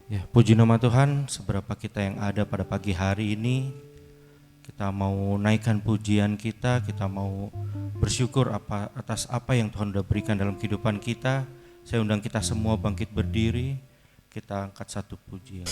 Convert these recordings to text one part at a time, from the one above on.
Ya, puji nama Tuhan, seberapa kita yang ada pada pagi hari ini, kita mau naikkan pujian kita mau bersyukur atas apa yang Tuhan sudah berikan dalam kehidupan kita. Saya undang kita semua bangkit berdiri, kita angkat satu pujian.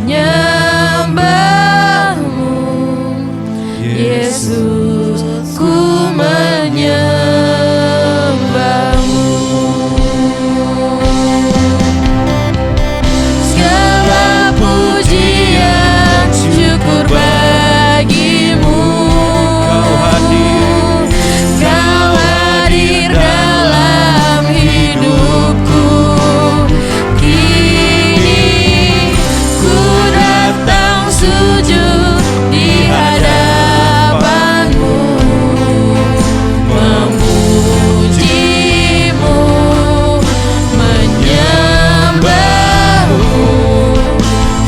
menyembahmu, Yesus, ku menyembahmu. Segala pujian syukur bagimu, Kau hadir dalam hidupku. Kini ku datang sujud di hadapanmu, memujimu, menyembahmu,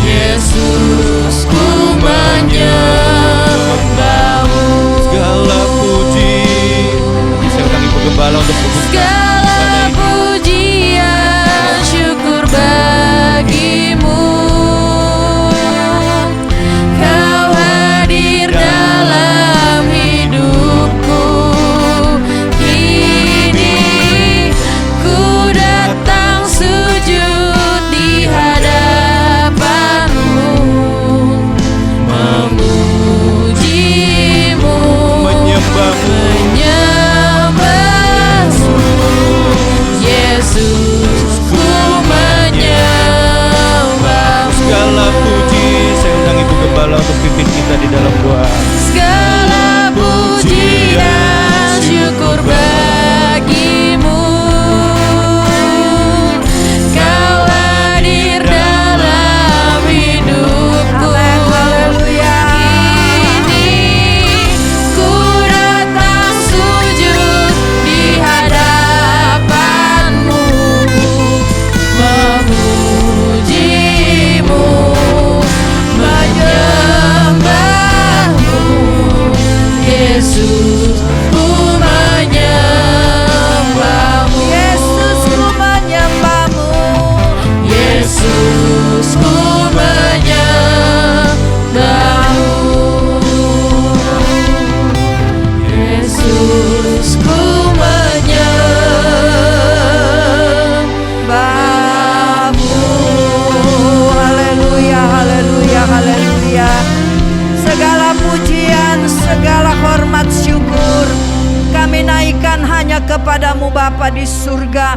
Yesus, ku menyembahmu. Segala puji, saya undang Ibu Gembala untuk membuka. Segala pujian syukur bagimu, Kau hadir dalam hidupku. Kini ku datang sujud di hadapanmu, memujimu, Menyembahmu. menyembahmu, Yesus, ku menyembahmu. Segala puji, saya undang Ibu Gembala untuk pimpin kita di dalam doa. Segala pujian syukur bagimu, Kau hadir dalam hidupku. Kini ku datang sujud di hadapanmu, memujimu, menyembahmu, Yesus, ku menyembahmu. Yesus, ku menyembahmu. Yesus, ku menyembahmu. Yesus, ku menyembahmu. Haleluya, haleluya, haleluya. Segala pujian, segala hormat syukur kami naikkan hanya kepadamu Bapa di surga.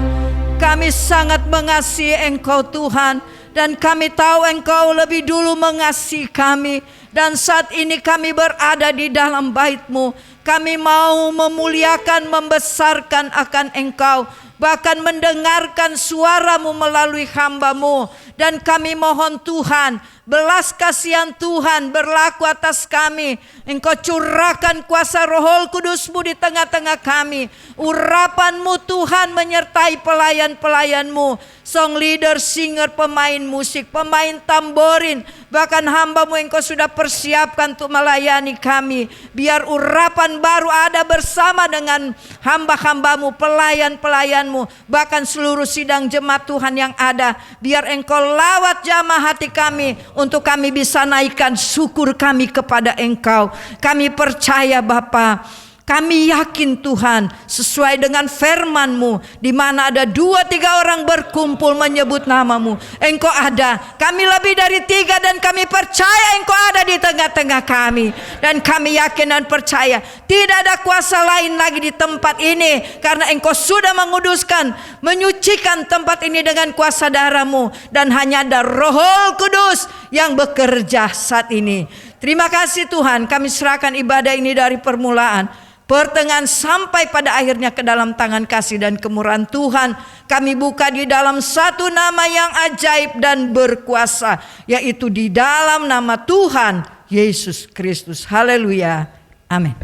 Kami sangat mengasihi Engkau Tuhan, dan kami tahu Engkau lebih dulu mengasihi kami. Dan saat ini kami berada di dalam bait-Mu. Kami mau memuliakan, membesarkan akan Engkau, bahkan mendengarkan suara-Mu melalui hamba-Mu. Dan kami mohon Tuhan, belas kasihan Tuhan berlaku atas kami. Engkau curahkan kuasa Roh Kudus-Mu di tengah-tengah kami. Urapan-Mu Tuhan menyertai pelayan-pelayan-Mu, song leader, singer, pemain musik, pemain tamborin, bahkan hamba-Mu Engkau sudah persiapkan untuk melayani kami. Biar urapan baru ada bersama dengan hamba-hamba-Mu, pelayan-pelayan-Mu, bahkan seluruh sidang jemaat Tuhan yang ada. Biar Engkau lawat jamah hati kami, untuk kami bisa naikkan syukur kami kepada Engkau. Kami percaya Bapa, kami yakin Tuhan, sesuai dengan firman-Mu, di mana ada 2-3 orang berkumpul menyebut nama-Mu, Engkau ada. Kami lebih dari 3, dan kami percaya Engkau ada di tengah-tengah kami. Dan kami yakin dan percaya tidak ada kuasa lain lagi di tempat ini, karena Engkau sudah menguduskan, menyucikan tempat ini dengan kuasa darah-Mu. Dan hanya ada Roh Kudus yang bekerja saat ini. Terima kasih Tuhan, kami serahkan ibadah ini dari permulaan, pertengahan sampai pada akhirnya ke dalam tangan kasih dan kemurahan Tuhan. Kami buka di dalam satu nama yang ajaib dan berkuasa, yaitu di dalam nama Tuhan Yesus Kristus. Haleluya. Amin.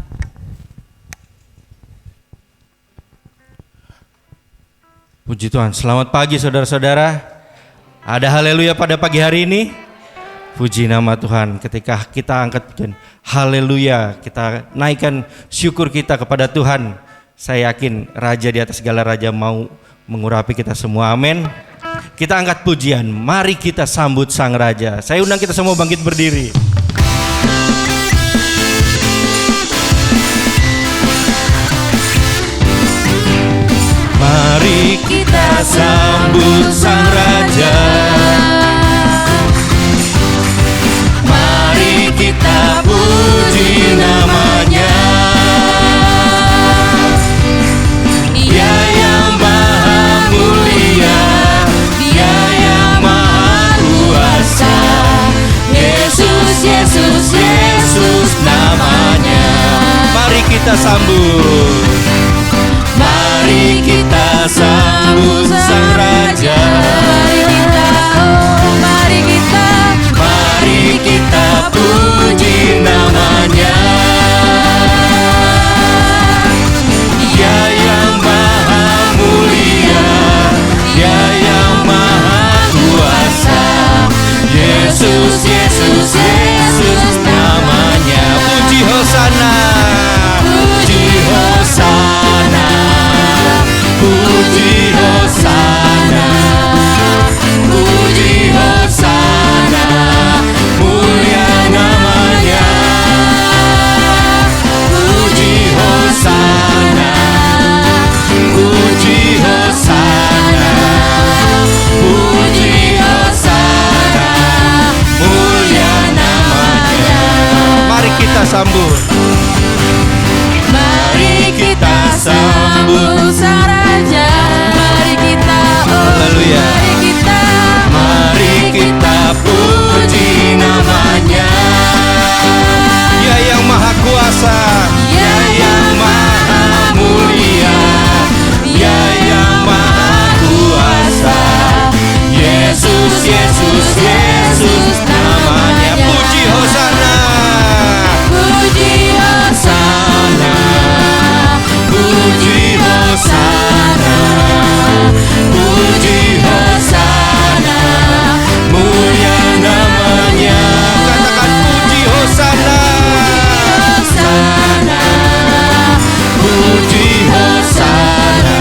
Puji Tuhan. Selamat pagi saudara-saudara. Ada haleluya pada pagi hari ini. Puji nama Tuhan. Ketika kita angkat pujian haleluya, kita naikkan syukur kita kepada Tuhan, saya yakin Raja di atas segala raja mau mengurapi kita semua. Amin. Kita angkat pujian, mari kita sambut Sang Raja. Saya undang kita semua bangkit berdiri. Mari kita sambut Sang Raja. Yesus, Yesus namanya. Mari kita sambut. Mari kita sambut Sang Raja. Mari kita puji namanya. Dia yang maha mulia, Dia yang maha kuasa. Yesus, Yesus, Yesus namanya. Puji Hosana. Puji Hosana, puji Hosana, puji Hosana, mulia namanya. Puji Hosana, puji Hosana, puji Hosana, mulia namanya. Mari kita sambut. Mari kita sambut Sang Raja. Mari kita, Haleluya. mari kita puji namanya. Dia yang maha kuasa. Dia yang maha mulia, Dia yang maha kuasa. Yesus, Yesus, Yesus namanya. Puji Hosana. Puji Hosana, puji Hosana, puji Hosana, mulia namanya. Katakan puji Hosana. Hosana, puji Hosana,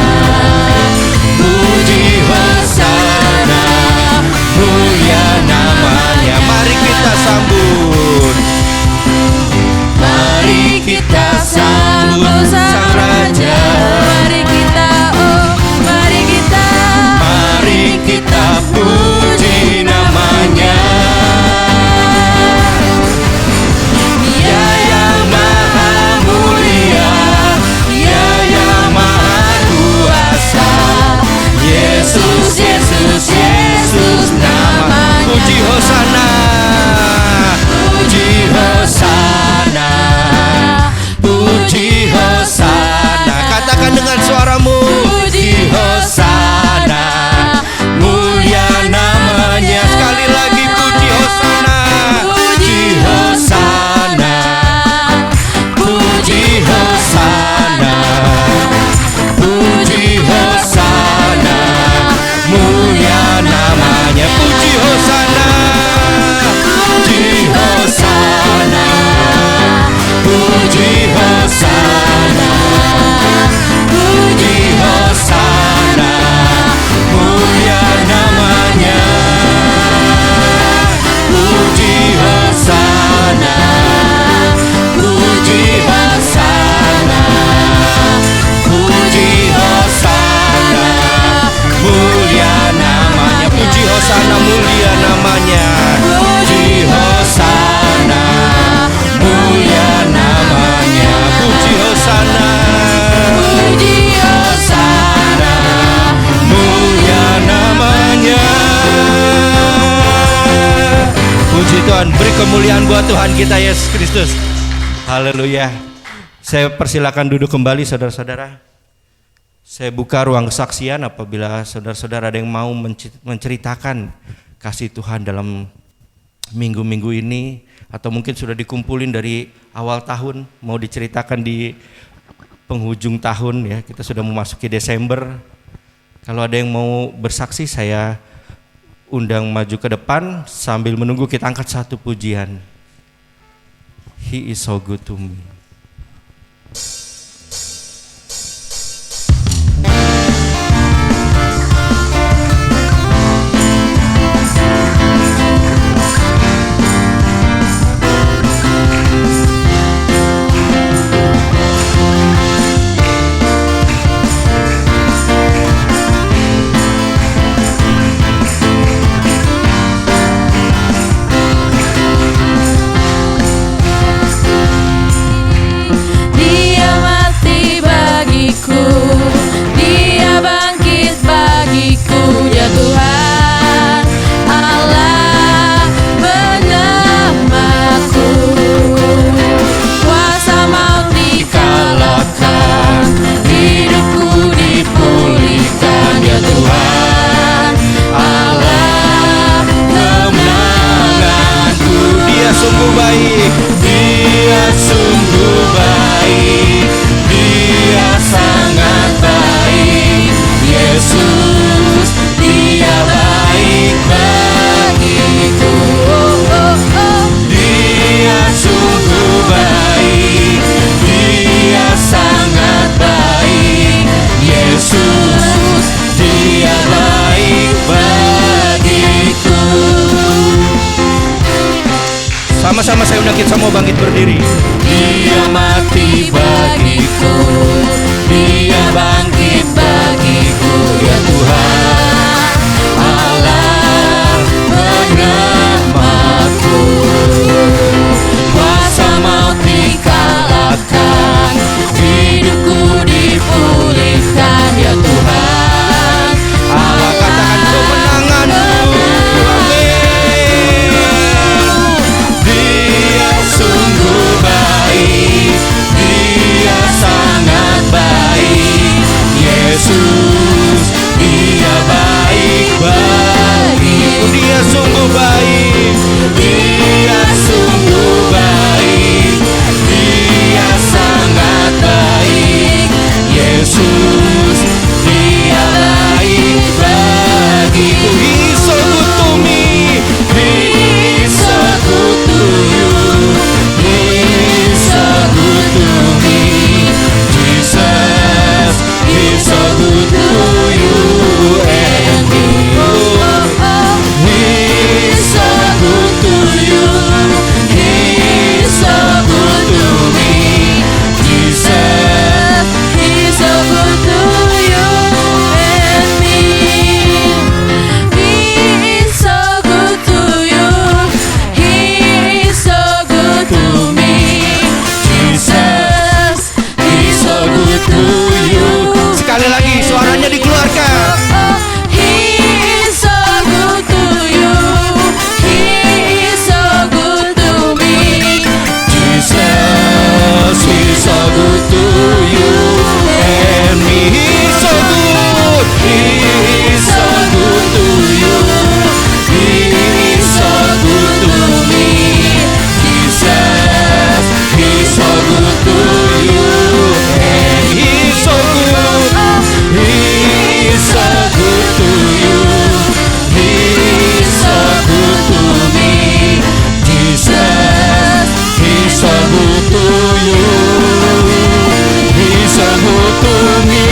puji Hosana, mulia namanya. Mari kita sambut. Mari kita sambut Sang Raja. Mari kita, mari kita puji namanya. Dia yang maha mulia, Dia yang maha kuasa. Yesus, Yesus, Yesus namanya. Puji Hosana. Puji Hosana, puji Hosana. Katakan dengan suaramu. Puji Hosana, mulia namanya. Sekali lagi puji Hosana. Puji Hosana, puji Hosana, puji Hosana, mulia namanya. Puji Hosana. Puji Hosana, puji Hosana, puji Hosana, mulia namanya. Puji Hosana, puji Hosana, puji Hosana, mulia namanya. Puji Hosana, mulia namanya. Puji Hosana, mulia namanya. Puji Hosana. Puji Hosana, mulia namanya. Puji Tuhan, beri kemuliaan buat Tuhan kita Yesus Kristus. Haleluya. Saya persilakan duduk kembali saudara-saudara. Saya buka ruang kesaksian apabila saudara-saudara ada yang mau menceritakan kasih Tuhan dalam minggu-minggu ini, atau mungkin sudah dikumpulin dari awal tahun, mau diceritakan di penghujung tahun ya. Kita sudah memasuki Desember. Kalau ada yang mau bersaksi, saya undang maju ke depan sambil menunggu kita angkat satu pujian. He is so good to me. sungguh baik. Dia sungguh baik, Dia sangat baik. Yesus, Dia baik bagiku. Dia sungguh baik, Dia sangat baik. Yesus, Dia baik bagiku. Sama-sama saya undang kita semua bangkit berdiri. Dia mati bagiku, Dia bangkit bagiku. Ya Tuhan Allah penyelamatku, kuasa maut dikalahkan, hidupku dipulihkan. Ya Tuhan Allah, katakan kemenanganmu. Dia sungguh baik, Dia sangat baik. Yesus, Dia baik bagiku. Dia sungguh baik. Dia sungguh baik, Dia sangat baik. Yesus, Dia baik bagiku. He's so good to me. He's so good to you. He's so good to me. Jesus, He's so good to you and me. He's so good to you. He's so good to me. Jesus, He's so good to you and me. He's so good to you. He's so good to me. Jesus, He's so good to you. Sekali lagi suaranya dikeluarkan. He's so good to you. He's so good to me. Jesus, He's so good to you and me. He's so good. He's so good to you. He's so good to me. Jesus, He's so good to you and He's so good. He's so good to you. He's so good to me. Jesus, He's so good to you. He's so good to me.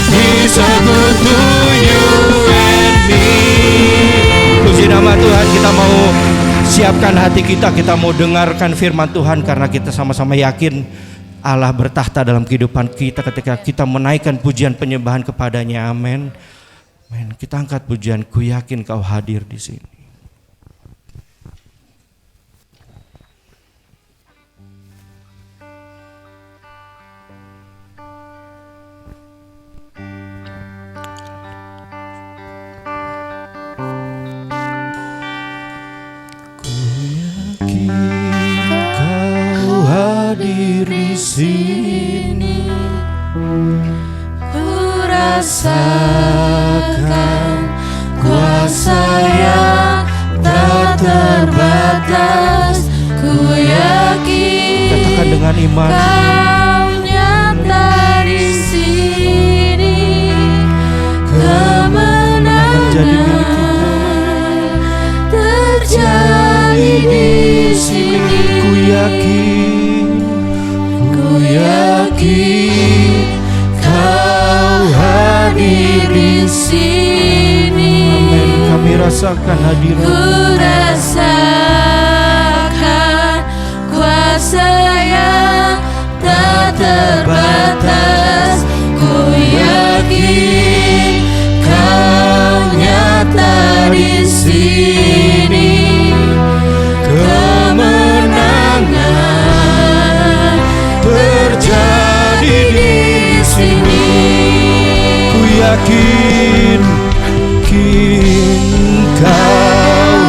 He's so good to you and me. Puji nama Tuhan, kita mau siapkan hati kita mau dengarkan firman Tuhan karena kita sama-sama yakin Allah bertahta dalam kehidupan kita ketika kita menaikkan pujian penyembahan kepadanya. Amin. Amin. Kita angkat pujian, ku yakin Kau hadir di sini. Kau hadir di sini, Ku rasakan kuasa yang tak terbatas. Ku yakin katakan dengan iman. Kau nyata di sini. Menjadi milik Kemenangan terjadi di sini. Ku yakin Kau hadir di sini. Amin. Kami rasakan Ku hadirat. rasakan kuasa yang tak terbatas. Ku yakin Kau nyata di sini. Kemenangan terjadi di sini. Ku yakin Kau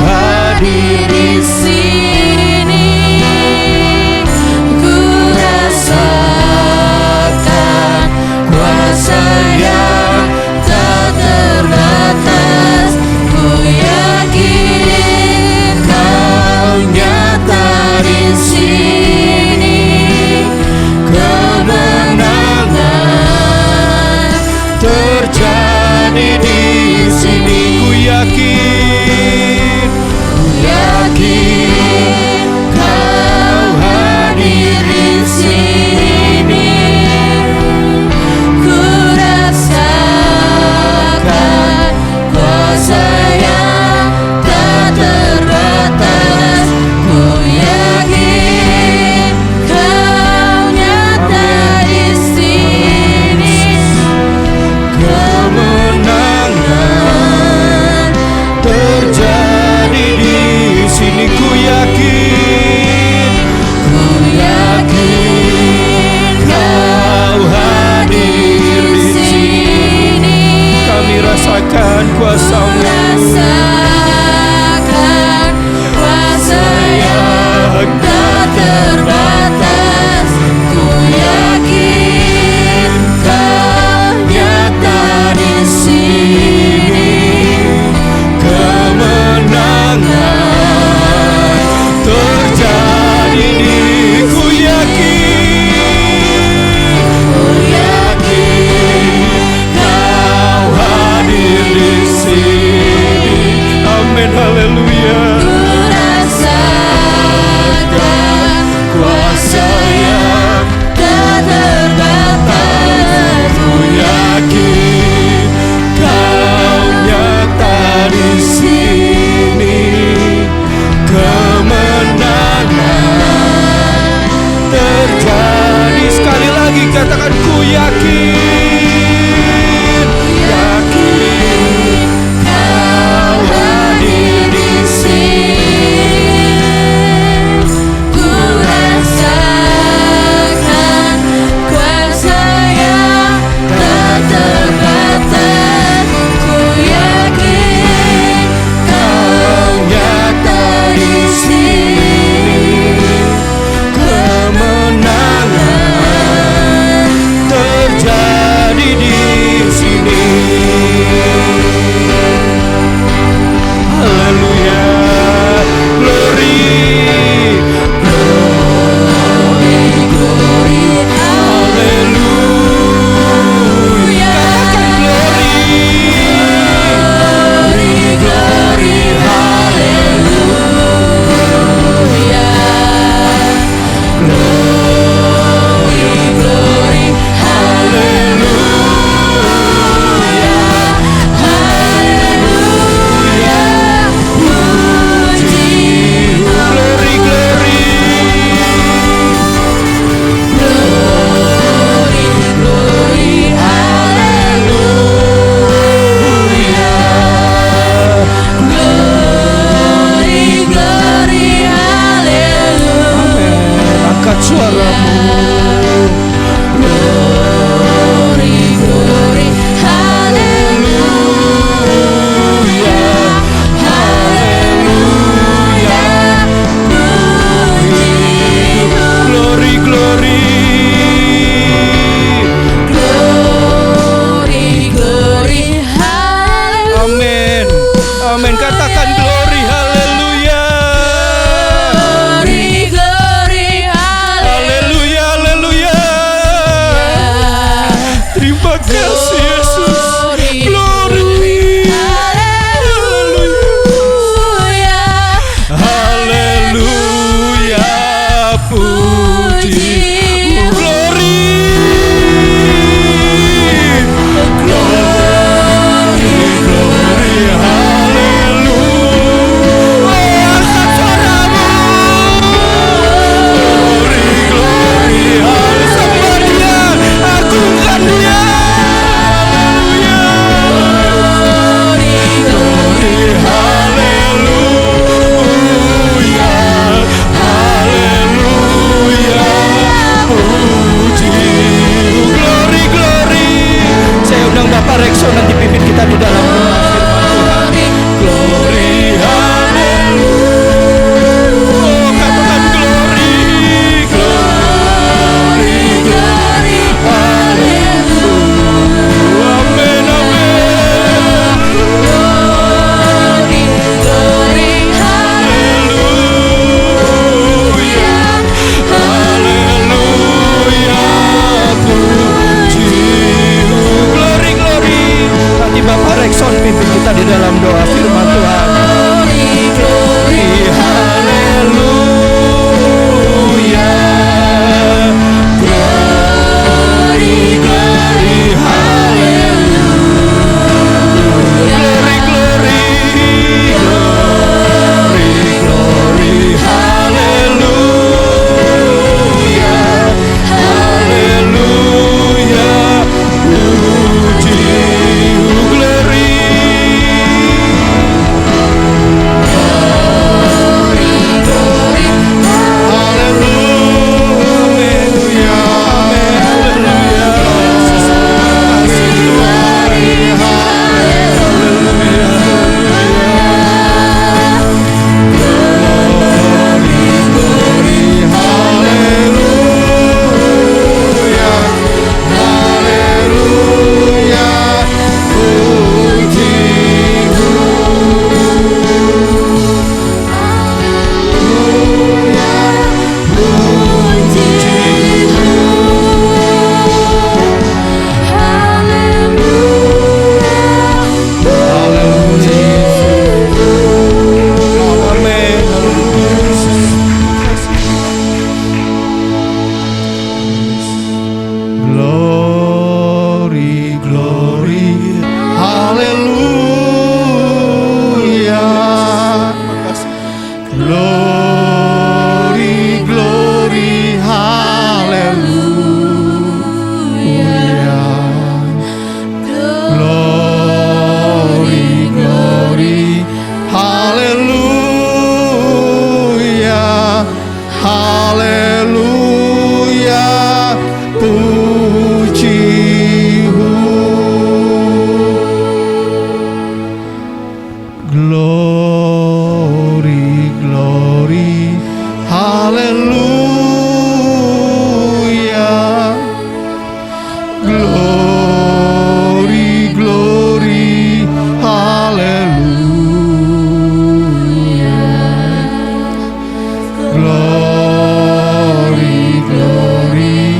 glory, glory.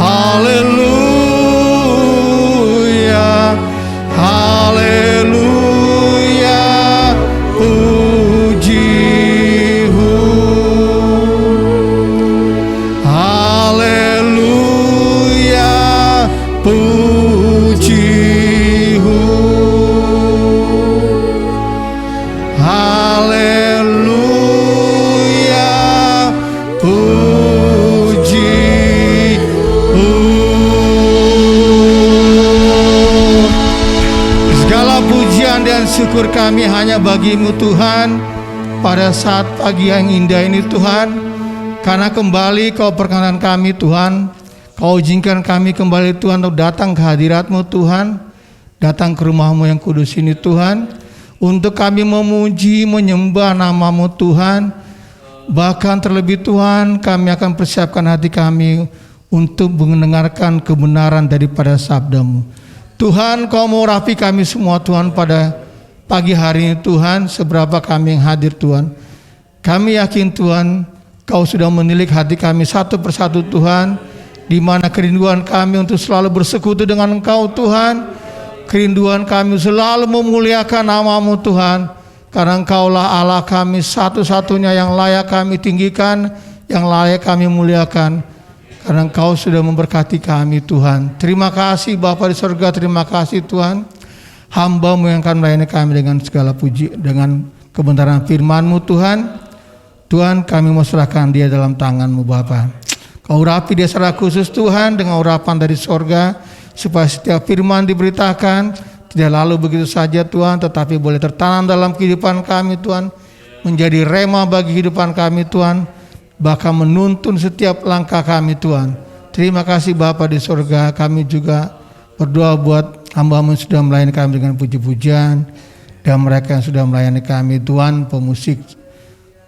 Haleluya, haleluya, puji-Hu. Haleluya, puji-Hu. Haleluya, puji-Hu. Segala pujian dan syukur kami hanya bagi-Mu Tuhan pada saat pagi yang indah ini Tuhan. Karena kembali Kau perkenan kami Tuhan, Kau izinkan kami kembali Tuhan untuk datang ke hadirat-Mu Tuhan, datang ke rumah-Mu yang kudus ini Tuhan, untuk kami memuji, menyembah nama-Mu Tuhan. Bahkan terlebih Tuhan, kami akan persiapkan hati kami untuk mendengarkan kebenaran daripada sabda-Mu. Tuhan, Kau mau rapi kami semua Tuhan pada pagi hari ini Tuhan, seberapa kami yang hadir Tuhan. Kami yakin Tuhan, Kau sudah menilik hati kami satu persatu Tuhan, di mana kerinduan kami untuk selalu bersekutu dengan Engkau Tuhan. Kerinduan kami selalu memuliakan nama-Mu Tuhan, karena Engkaulah Allah kami satu-satunya yang layak kami tinggikan, yang layak kami muliakan, karena Engkau sudah memberkati kami Tuhan. Terima kasih Bapa di surga, terima kasih Tuhan. Hamba-Mu yang akan melayani kami dengan segala puji, dengan kebenaran firman-Mu Tuhan. Tuhan, kami mau serahkan dia dalam tangan-Mu Bapa. Kau urapi dia secara khusus Tuhan dengan urapan dari surga, supaya setiap firman diberitakan tidak lalu begitu saja Tuhan, tetapi boleh tertanam dalam kehidupan kami Tuhan, menjadi rema bagi kehidupan kami Tuhan, bahkan menuntun setiap langkah kami Tuhan. Terima kasih Bapa di surga. Kami juga berdoa buat hamba-Mu yang sudah melayani kami dengan puji-pujian, dan mereka yang sudah melayani kami Tuhan, pemusik,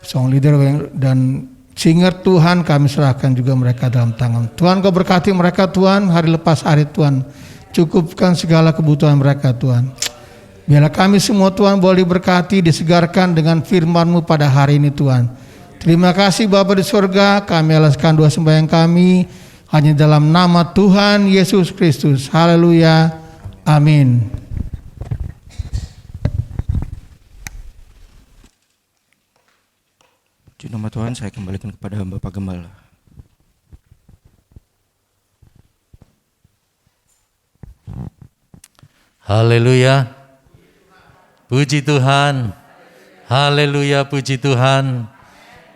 song leader dan singer Tuhan, kami serahkan juga mereka dalam tangan Tuhan. Kau berkati mereka Tuhan, hari lepas hari Tuhan, cukupkan segala kebutuhan mereka Tuhan. Biarlah kami semua Tuhan boleh diberkati, disegarkan dengan firman-Mu pada hari ini Tuhan. Terima kasih Bapa di surga. Kami alaskan doa sembahyang kami hanya dalam nama Tuhan Yesus Kristus. Haleluya, amin. Puji nama Tuhan, saya kembalikan kepada hamba Pak Gembala. Haleluya, puji Tuhan. Haleluya, puji Tuhan.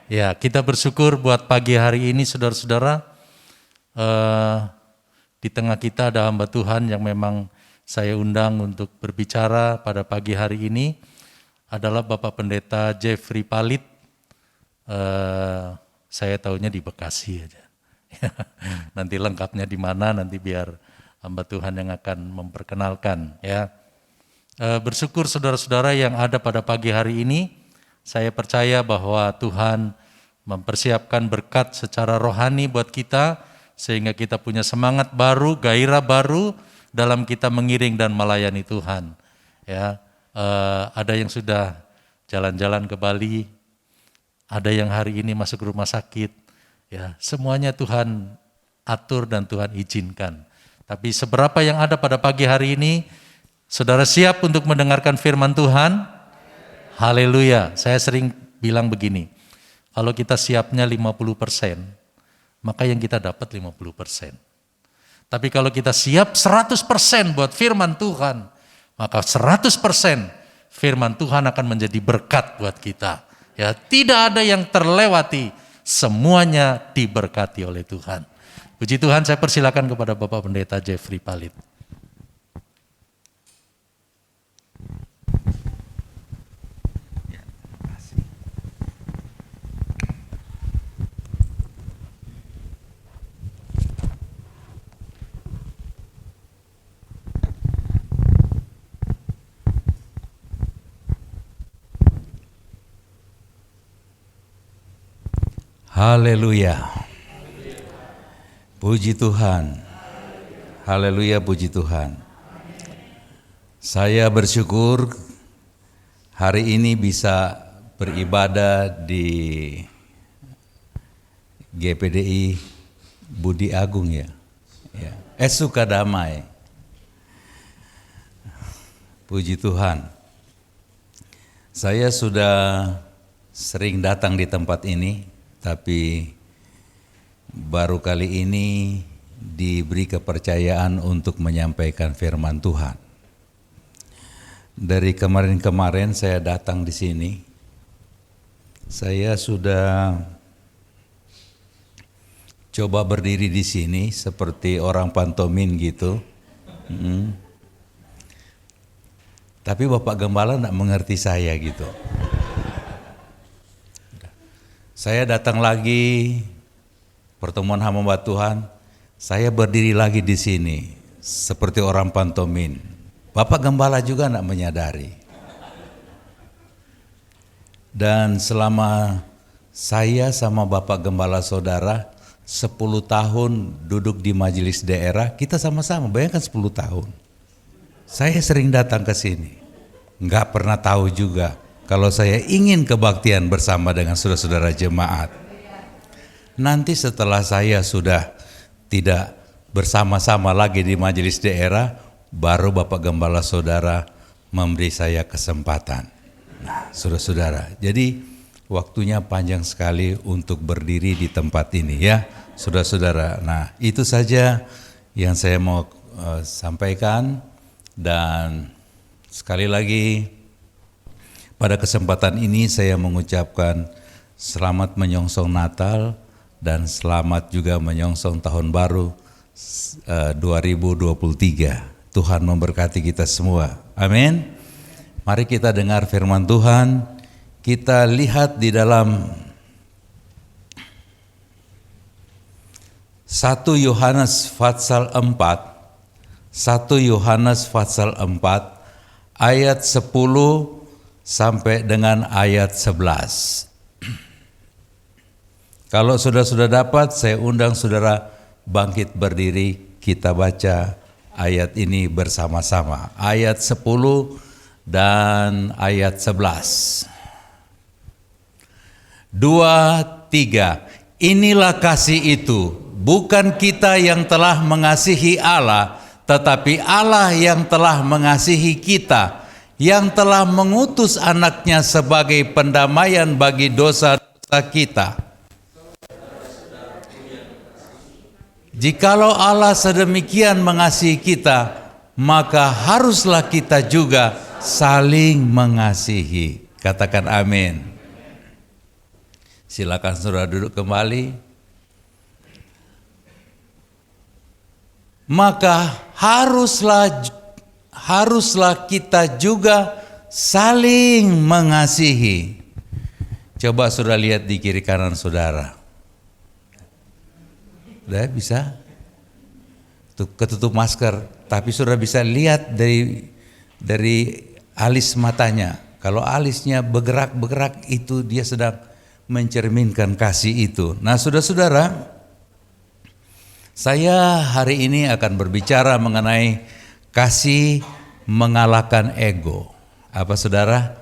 Ya, kita bersyukur buat pagi hari ini saudara-saudara. Di tengah kita ada hamba Tuhan yang memang saya undang untuk berbicara pada pagi hari ini, adalah Bapak Pendeta Jeffrey Palit. Saya tahunya di Bekasi aja. Nanti lengkapnya di mana, nanti biar hamba Tuhan yang akan memperkenalkan ya. Bersyukur saudara-saudara yang ada pada pagi hari ini. Saya percaya bahwa Tuhan mempersiapkan berkat secara rohani buat kita, sehingga kita punya semangat baru, gairah baru dalam kita mengiring dan melayani Tuhan. Ya, ada yang sudah jalan-jalan ke Bali, ada yang hari ini masuk rumah sakit. Ya, semuanya Tuhan atur dan Tuhan izinkan. Tapi seberapa yang ada pada pagi hari ini, saudara siap untuk mendengarkan firman Tuhan? Haleluya. Saya sering bilang begini, kalau kita siapnya 50%, maka yang kita dapat 50%. Tapi kalau kita siap 100% buat firman Tuhan, maka 100% firman Tuhan akan menjadi berkat buat kita. Ya, tidak ada yang terlewati, semuanya diberkati oleh Tuhan. Puji Tuhan, saya persilakan kepada Bapak Pendeta Jeffrey Palit. Haleluya. Puji Tuhan. Haleluya, puji Tuhan. Saya bersyukur hari ini bisa beribadah di GPDI Budi Agung ya. Sukadamai. Puji Tuhan. Saya sudah sering datang di tempat ini, tapi baru kali ini diberi kepercayaan untuk menyampaikan firman Tuhan. Dari kemarin-kemarin saya datang di sini, saya sudah coba berdiri di sini seperti orang pantomin gitu. Tapi Bapak Gembala tidak mengerti saya gitu. Saya datang lagi pertemuan hamba Tuhan, saya berdiri lagi di sini seperti orang pantomin. Bapak Gembala juga tidak menyadari. Dan selama saya sama Bapak Gembala Saudara 10 tahun duduk di majelis daerah, kita sama-sama, bayangkan 10 tahun. Saya sering datang ke sini, nggak pernah tahu juga kalau saya ingin kebaktian bersama dengan saudara-saudara jemaat. Nanti setelah saya sudah tidak bersama-sama lagi di majelis daerah, baru Bapak Gembala Saudara memberi saya kesempatan. Nah, saudara-saudara, jadi waktunya panjang sekali untuk berdiri di tempat ini ya, saudara-saudara. Nah, itu saja yang saya mau sampaikan. Dan sekali lagi pada kesempatan ini saya mengucapkan selamat menyongsong Natal dan selamat juga menyongsong tahun baru 2023. Tuhan memberkati kita semua. Amin. Mari kita dengar firman Tuhan. Kita lihat di dalam 1 Yohanes pasal 4. 1 Yohanes pasal 4 ayat 10 sampai dengan ayat 11. Kalau sudah dapat, saya undang saudara bangkit berdiri, kita baca ayat ini bersama-sama. Ayat 10 dan ayat 11. 2, 3. Inilah kasih itu, bukan kita yang telah mengasihi Allah, tetapi Allah yang telah mengasihi kita, yang telah mengutus anaknya sebagai pendamaian bagi dosa-dosa kita. Jikalau Allah sedemikian mengasihi kita, maka haruslah kita juga saling mengasihi. Katakan amin. Silakan saudara duduk kembali. Maka haruslah kita juga saling mengasihi. Coba saudara lihat di kiri kanan saudara. Udah bisa? Ketutup masker, tapi saudara bisa lihat dari alis matanya. Kalau alisnya bergerak-bergerak, itu dia sedang mencerminkan kasih itu. Nah, saudara-saudara, saya hari ini akan berbicara mengenai kasih mengalahkan ego. Apa saudara?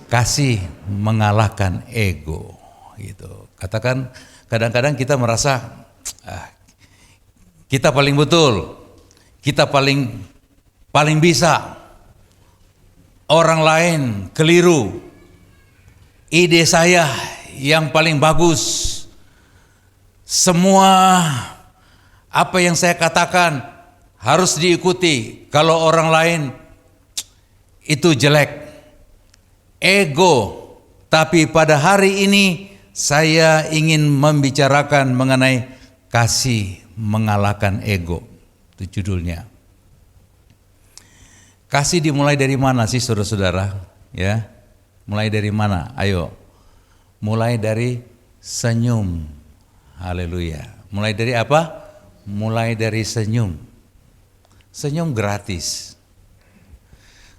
Kasih mengalahkan ego. Gitu. Katakan kadang-kadang kita merasa kita paling betul, kita paling bisa, orang lain keliru, ide saya yang paling bagus, semua apa yang saya katakan harus diikuti, kalau orang lain itu jelek. Ego. Tapi pada hari ini saya ingin membicarakan mengenai kasih mengalahkan ego. Itu judulnya. Kasih dimulai dari mana sih saudara-saudara? Ya, mulai dari mana? Ayo. Mulai dari senyum. Haleluya. Mulai dari apa? Mulai dari senyum. Senyum gratis.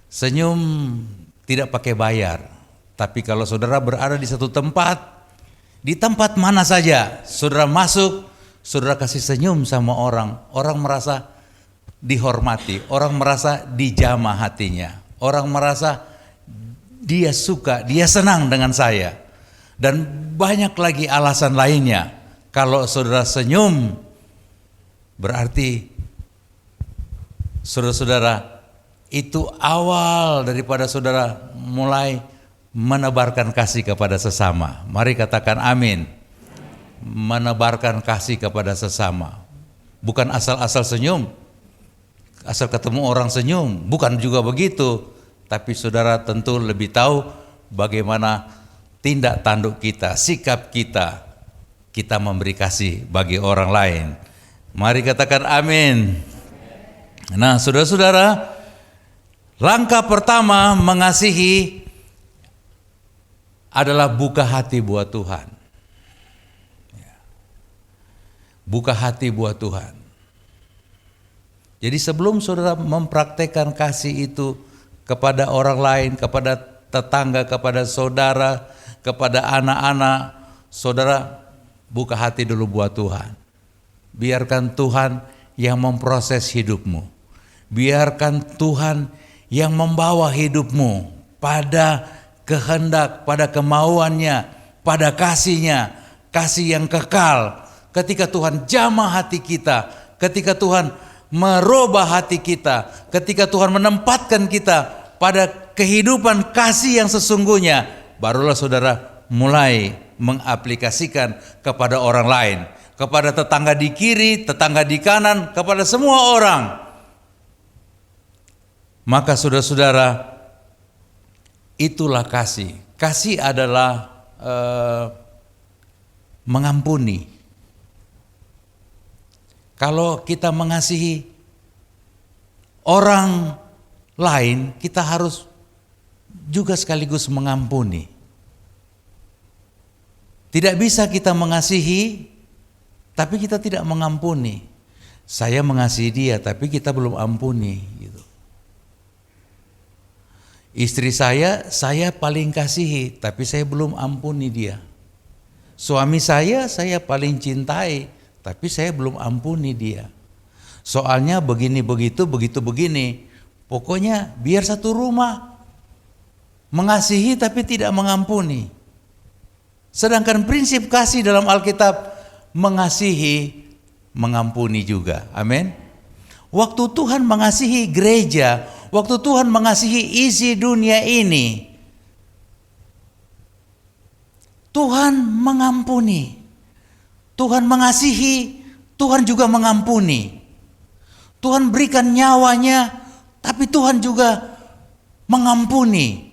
Senyum tidak pakai bayar. Tapi kalau saudara berada di satu tempat, di tempat mana saja, saudara masuk, saudara kasih senyum sama orang, orang merasa dihormati, orang merasa dijamah hatinya, orang merasa dia suka, dia senang dengan saya. Dan banyak lagi alasan lainnya. Kalau saudara senyum, berarti saudara-saudara itu awal daripada saudara mulai menebarkan kasih kepada sesama. Mari katakan amin. Menebarkan kasih kepada sesama. Bukan asal-asal senyum, asal ketemu orang senyum, bukan juga begitu. Tapi saudara tentu lebih tahu bagaimana tindak tanduk kita, sikap kita memberi kasih bagi orang lain. Mari katakan amin. Nah, saudara-saudara, langkah pertama mengasihi adalah buka hati buat Tuhan. Buka hati buat Tuhan. Jadi sebelum saudara mempraktekkan kasih itu kepada orang lain, kepada tetangga, kepada saudara, kepada anak-anak, saudara buka hati dulu buat Tuhan. Biarkan Tuhan yang memproses hidupmu. Biarkan Tuhan yang membawa hidupmu pada kehendak, pada kemauannya, pada kasihnya, kasih yang kekal. Ketika Tuhan jamah hati kita, ketika Tuhan merubah hati kita, ketika Tuhan menempatkan kita pada kehidupan kasih yang sesungguhnya, barulah saudara mulai mengaplikasikan kepada orang lain, kepada tetangga di kiri, tetangga di kanan, kepada semua orang. Maka saudara-saudara, itulah kasih. Kasih adalah mengampuni. Kalau kita mengasihi orang lain, kita harus juga sekaligus mengampuni. Tidak bisa kita mengasihi, tapi kita tidak mengampuni. Saya mengasihi dia, tapi kita belum ampuni. Gitu. Istri saya paling kasihi, tapi saya belum ampuni dia. Suami saya paling cintai, tapi saya belum ampuni dia. Soalnya begini begitu, begitu begini. Pokoknya biar satu rumah mengasihi tapi tidak mengampuni. Sedangkan prinsip kasih dalam Alkitab mengasihi, mengampuni juga. Amin. Waktu Tuhan mengasihi gereja, waktu Tuhan mengasihi isi dunia ini, Tuhan mengampuni. Tuhan mengasihi, Tuhan juga mengampuni. Tuhan berikan nyawanya, tapi Tuhan juga mengampuni.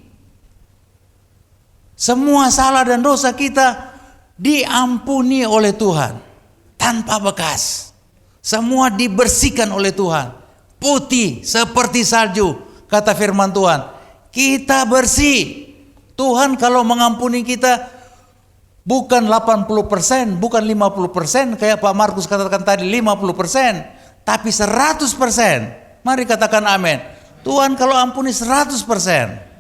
Semua salah dan dosa kita diampuni oleh Tuhan tanpa bekas. Semua dibersihkan oleh Tuhan. Putih seperti salju, kata firman Tuhan. Kita bersih. Tuhan kalau mengampuni kita bukan 80%, bukan 50%, kayak Pak Markus katakan tadi 50%, tapi 100%. Mari katakan amin. Tuhan kalau ampuni 100%.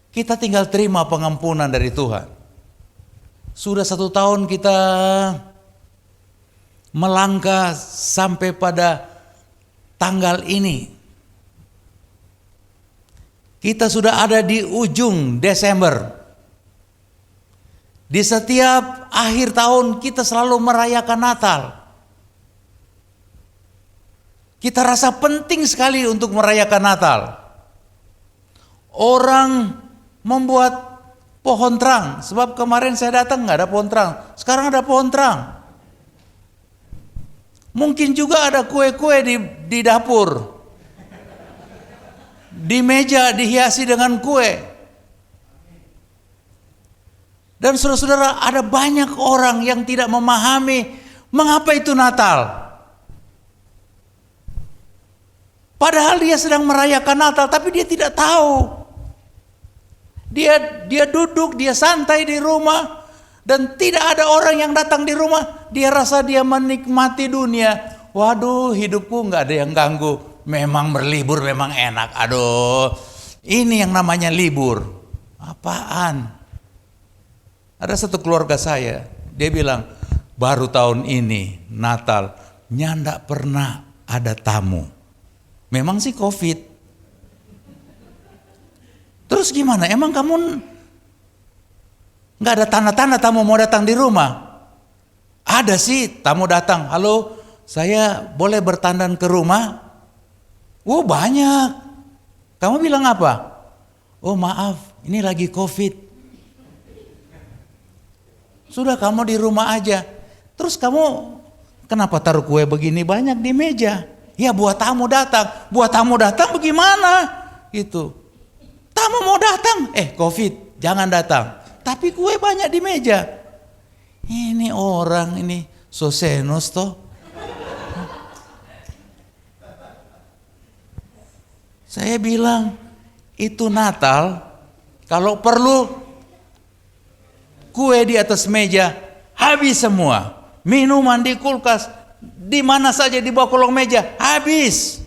Kita tinggal terima pengampunan dari Tuhan. Sudah 1 tahun kita melangkah sampai pada tanggal ini. Kita sudah ada di ujung Desember. Di setiap akhir tahun kita selalu merayakan Natal. Kita rasa penting sekali untuk merayakan Natal. Orang membuat pohon terang. Sebab kemarin saya datang nggak ada pohon terang. Sekarang ada pohon terang. Mungkin juga ada kue-kue di dapur. Di meja dihiasi dengan kue. Dan saudara-saudara, ada banyak orang yang tidak memahami mengapa itu Natal. Padahal dia sedang merayakan Natal, tapi dia tidak tahu. Dia duduk, dia santai di rumah, dan tidak ada orang yang datang di rumah. Dia rasa dia menikmati dunia. Waduh, hidupku nggak ada yang ganggu. Memang berlibur memang enak. Aduh, ini yang namanya libur. Apaan? Ada satu keluarga saya, dia bilang, baru tahun ini Natal, nyandak pernah ada tamu. Memang sih COVID. Terus gimana? Emang kamu Nggak ada tanda-tanda tamu mau datang di rumah. Ada sih tamu datang, halo saya boleh bertandan ke rumah? Oh banyak. Kamu bilang apa? Oh maaf, ini lagi COVID. Sudah kamu di rumah aja. Terus kamu kenapa taruh kue begini banyak di meja? Ya buat tamu datang. Buat tamu datang bagaimana? Itu. Tamu mau datang, COVID, jangan datang. Tapi kue banyak di meja. Ini orang ini sosenos toh. Saya bilang itu Natal, kalau perlu kue di atas meja habis semua. Minuman di kulkas, di mana saja di bawah kolong meja habis.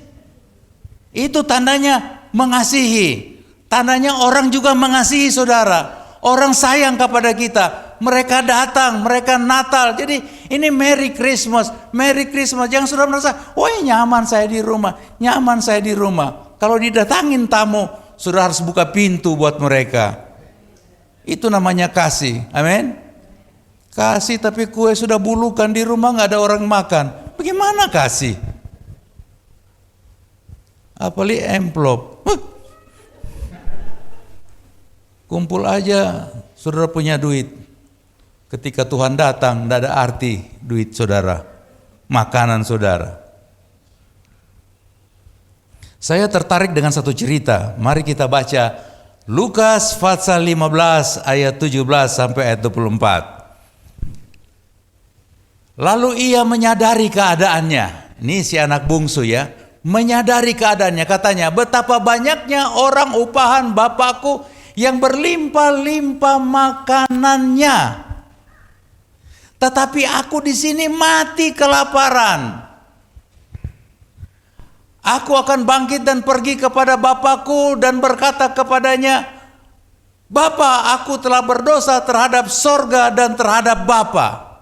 Itu tandanya mengasihi. Tandanya orang juga mengasihi saudara. Orang sayang kepada kita. Mereka datang, mereka Natal. Jadi ini Merry Christmas. Merry Christmas. Jangan sudah merasa, wah nyaman saya di rumah. Nyaman saya di rumah. Kalau didatangin tamu, sudah harus buka pintu buat mereka. Itu namanya kasih. Amin. Kasih tapi kue sudah bulukan di rumah, nggak ada orang makan. Bagaimana kasih? Apalagi amplop. Kumpul aja, saudara punya duit. Ketika Tuhan datang, tidak ada arti duit saudara, makanan saudara. Saya tertarik dengan satu cerita. Mari kita baca Lukas pasal 15 ayat 17 sampai ayat 24. Lalu ia menyadari keadaannya. Ini si anak bungsu ya. Menyadari keadaannya, katanya, betapa banyaknya orang upahan Bapakku yang berlimpah-limpah makanannya. Tetapi aku di sini mati kelaparan. Aku akan bangkit dan pergi kepada Bapakku dan berkata kepadanya, Bapa, aku telah berdosa terhadap sorga dan terhadap Bapa.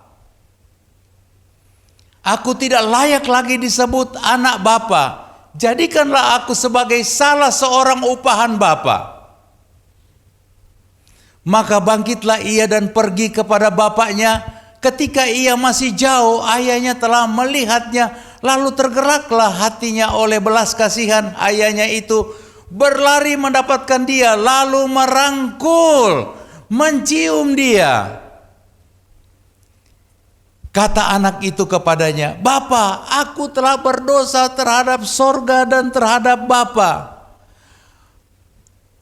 Aku tidak layak lagi disebut anak Bapa. Jadikanlah aku sebagai salah seorang upahan Bapa. Maka bangkitlah ia dan pergi kepada bapaknya. Ketika ia masih jauh, ayahnya telah melihatnya. Lalu tergeraklah hatinya oleh belas kasihan ayahnya itu. Berlari mendapatkan dia, lalu merangkul, mencium dia. Kata anak itu kepadanya, Bapa, aku telah berdosa terhadap sorga dan terhadap Bapa.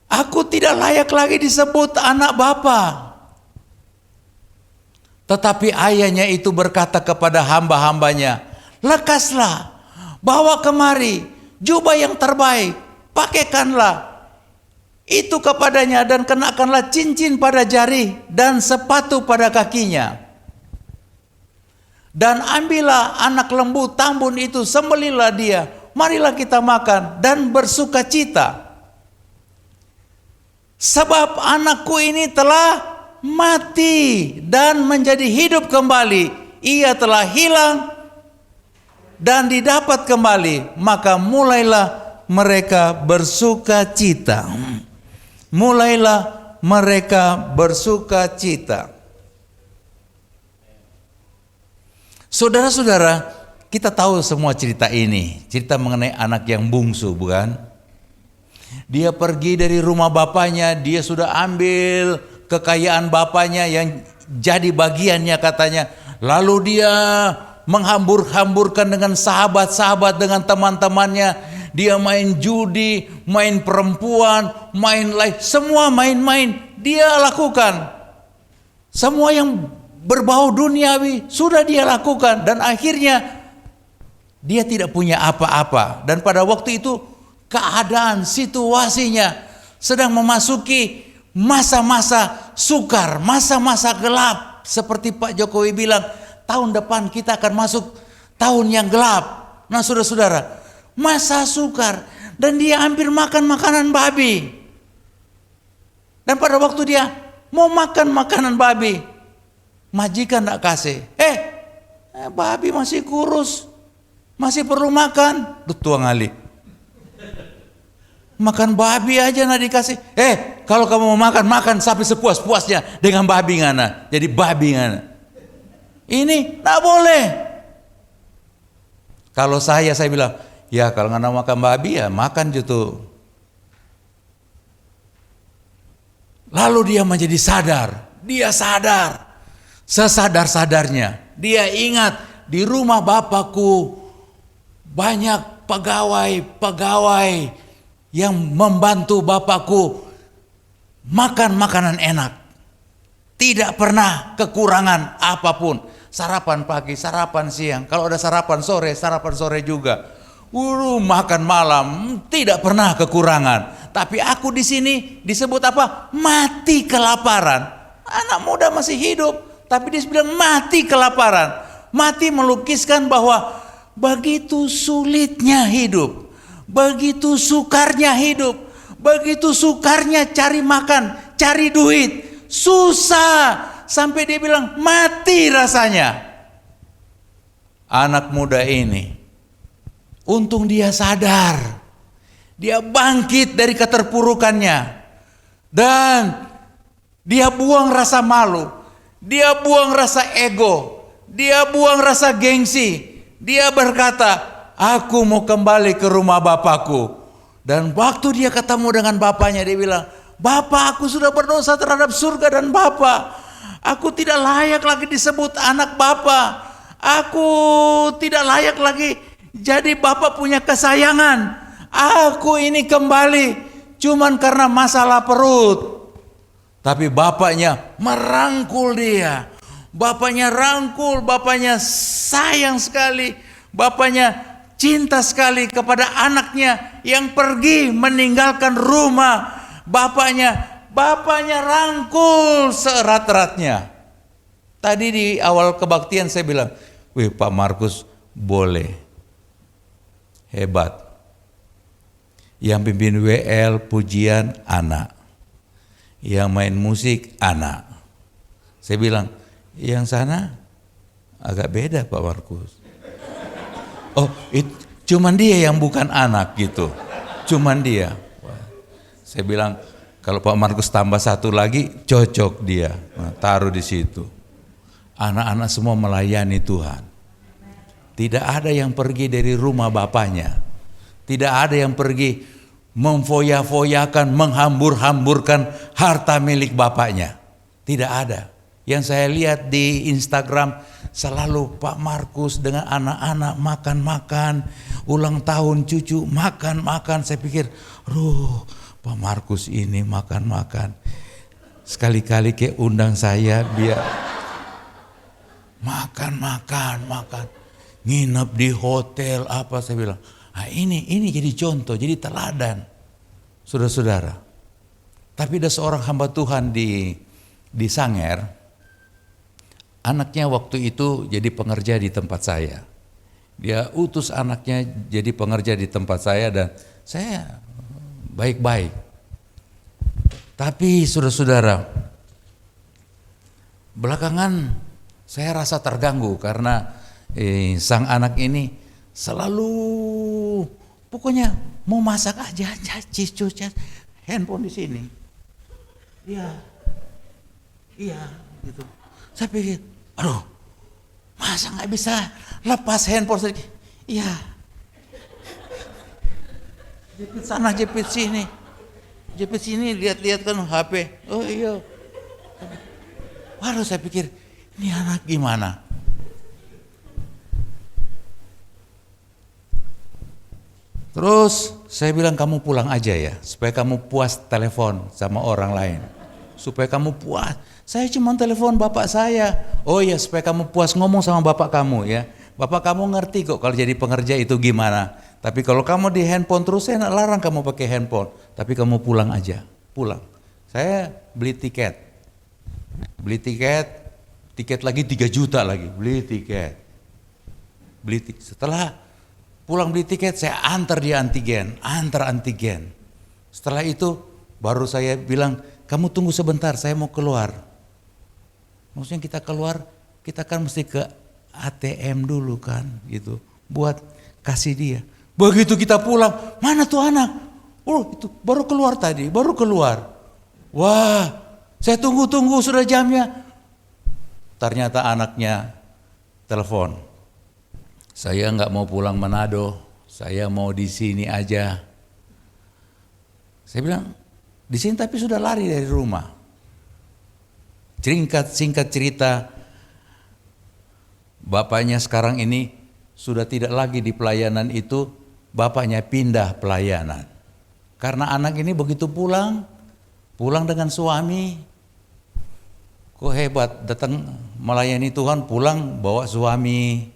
Aku tidak layak lagi disebut anak Bapa. Tetapi ayahnya itu berkata kepada hamba-hambanya, lekaslah, bawa kemari jubah yang terbaik, pakaikanlah itu kepadanya dan kenakanlah cincin pada jari dan sepatu pada kakinya. Dan ambillah anak lembu tambun itu, sembelihlah dia, marilah kita makan dan bersuka cita. Sebab anakku ini telah mati dan menjadi hidup kembali. Ia telah hilang dan didapat kembali. Maka mulailah mereka bersuka cita. Mulailah mereka bersuka cita. Saudara-saudara, kita tahu semua cerita ini. Cerita mengenai anak yang bungsu, bukan? Dia pergi dari rumah bapaknya, dia sudah ambil kekayaan bapaknya yang jadi bagiannya katanya. Lalu dia menghambur-hamburkan dengan sahabat-sahabat, dengan teman-temannya. Dia main judi, main perempuan, main live, semua main-main dia lakukan. Semua yang berbau duniawi sudah dia lakukan. Dan akhirnya dia tidak punya apa-apa. Dan pada waktu itu keadaan situasinya sedang memasuki masa-masa sukar, masa-masa gelap. Seperti Pak Jokowi bilang, tahun depan kita akan masuk tahun yang gelap. Nah saudara-saudara, masa sukar. Dan dia hampir makan makanan babi. Dan pada waktu dia mau makan makanan babi, majikan tak kasih. Babi masih kurus, masih perlu makan. Tuang Ali. Makan babi aja nak dikasih. Kalau kamu mau makan, makan sapi sepuas-puasnya dengan babi ngana. Jadi babi ngana. Ini tak boleh. Kalau saya bilang, ya kalau ngana makan babi ya makan gitu. Lalu dia menjadi sadar. Dia sadar. Sesadar-sadarnya. Dia ingat di rumah bapakku banyak pegawai yang membantu bapakku makan makanan enak. Tidak pernah kekurangan apapun. Sarapan pagi, sarapan siang. Kalau ada sarapan sore juga. Makan malam, tidak pernah kekurangan. Tapi aku di sini disebut apa? Mati kelaparan. Anak muda masih hidup, tapi dia bilang mati kelaparan. Mati melukiskan bahwa begitu sulitnya hidup. Begitu sukarnya hidup, begitu sukarnya cari makan, cari duit, susah, sampai dia bilang mati rasanya. Anak muda ini, untung dia sadar, dia bangkit dari keterpurukannya, dan dia buang rasa malu, dia buang rasa ego, dia buang rasa gengsi, dia berkata, aku mau kembali ke rumah bapakku. Dan waktu dia ketemu dengan bapaknya, dia bilang, Bapak, aku sudah berdosa terhadap surga dan Bapak. Aku tidak layak lagi disebut anak Bapak. Aku tidak layak lagi jadi Bapak punya kesayangan. Aku ini kembali cuman karena masalah perut. Tapi bapaknya merangkul dia. Bapaknya rangkul, bapaknya sayang sekali. Bapaknya cinta sekali kepada anaknya yang pergi meninggalkan rumah. Bapaknya rangkul seerat-eratnya. Tadi di awal kebaktian saya bilang, wih Pak Markus boleh, hebat. Yang pimpin WL pujian anak, yang main musik anak. Saya bilang, yang sana agak beda Pak Markus. Oh, cuman dia yang bukan anak gitu. Cuman dia. Saya bilang, kalau Pak Markus tambah satu lagi, cocok dia. Nah, taruh di situ. Anak-anak semua melayani Tuhan. Tidak ada yang pergi dari rumah bapaknya. Tidak ada yang pergi memfoya-foyakan, menghambur-hamburkan harta milik bapaknya. Tidak ada. Yang saya lihat di Instagram selalu Pak Markus dengan anak-anak makan-makan, ulang tahun cucu makan-makan. Saya pikir, Pak Markus ini makan-makan. Sekali-kali kayak undang saya biar makan. Nginep di hotel apa, saya bilang, ini jadi contoh, jadi teladan. Saudara-saudara. Tapi ada seorang hamba Tuhan di Sanger. Anaknya waktu itu jadi pengerja di tempat saya. Dia utus anaknya jadi pengerja di tempat saya dan saya baik-baik. Tapi saudara-saudara, belakangan saya rasa terganggu karena sang anak ini selalu pokoknya mau masak aja, cuci handphone di sini. Iya gitu. Saya pikir, aduh, masa nggak bisa lepas handphone sedikit? Iya. Jepit sana, jepit sini, lihat-lihat kan HP. Oh iya. Waduh, saya pikir, ini anak gimana? Terus saya bilang, kamu pulang aja ya, supaya kamu puas telepon sama orang lain. Supaya kamu puas. Saya cuma telepon bapak saya. Oh iya, supaya kamu puas ngomong sama bapak kamu ya. Bapak kamu ngerti kok kalau jadi pengerja itu gimana. Tapi kalau kamu di handphone terus, saya larang kamu pakai handphone. Tapi kamu pulang aja, pulang. Saya beli tiket lagi 3 juta lagi, beli tiket. Setelah pulang beli tiket, saya antar dia antigen. Setelah itu baru saya bilang, kamu tunggu sebentar, saya mau keluar. Maksudnya kita keluar, kita kan mesti ke ATM dulu kan, gitu, buat kasih dia. Begitu kita pulang, mana tuh anak? Oh itu baru keluar tadi, baru keluar. Wah, saya tunggu-tunggu sudah jamnya. Ternyata anaknya telepon. Saya nggak mau pulang Manado, saya mau di sini aja. Saya bilang, di sini tapi sudah lari dari rumah. Singkat cerita, bapaknya sekarang ini sudah tidak lagi di pelayanan itu, bapaknya pindah pelayanan. Karena anak ini begitu pulang dengan suami, kok hebat, datang melayani Tuhan, pulang bawa suami.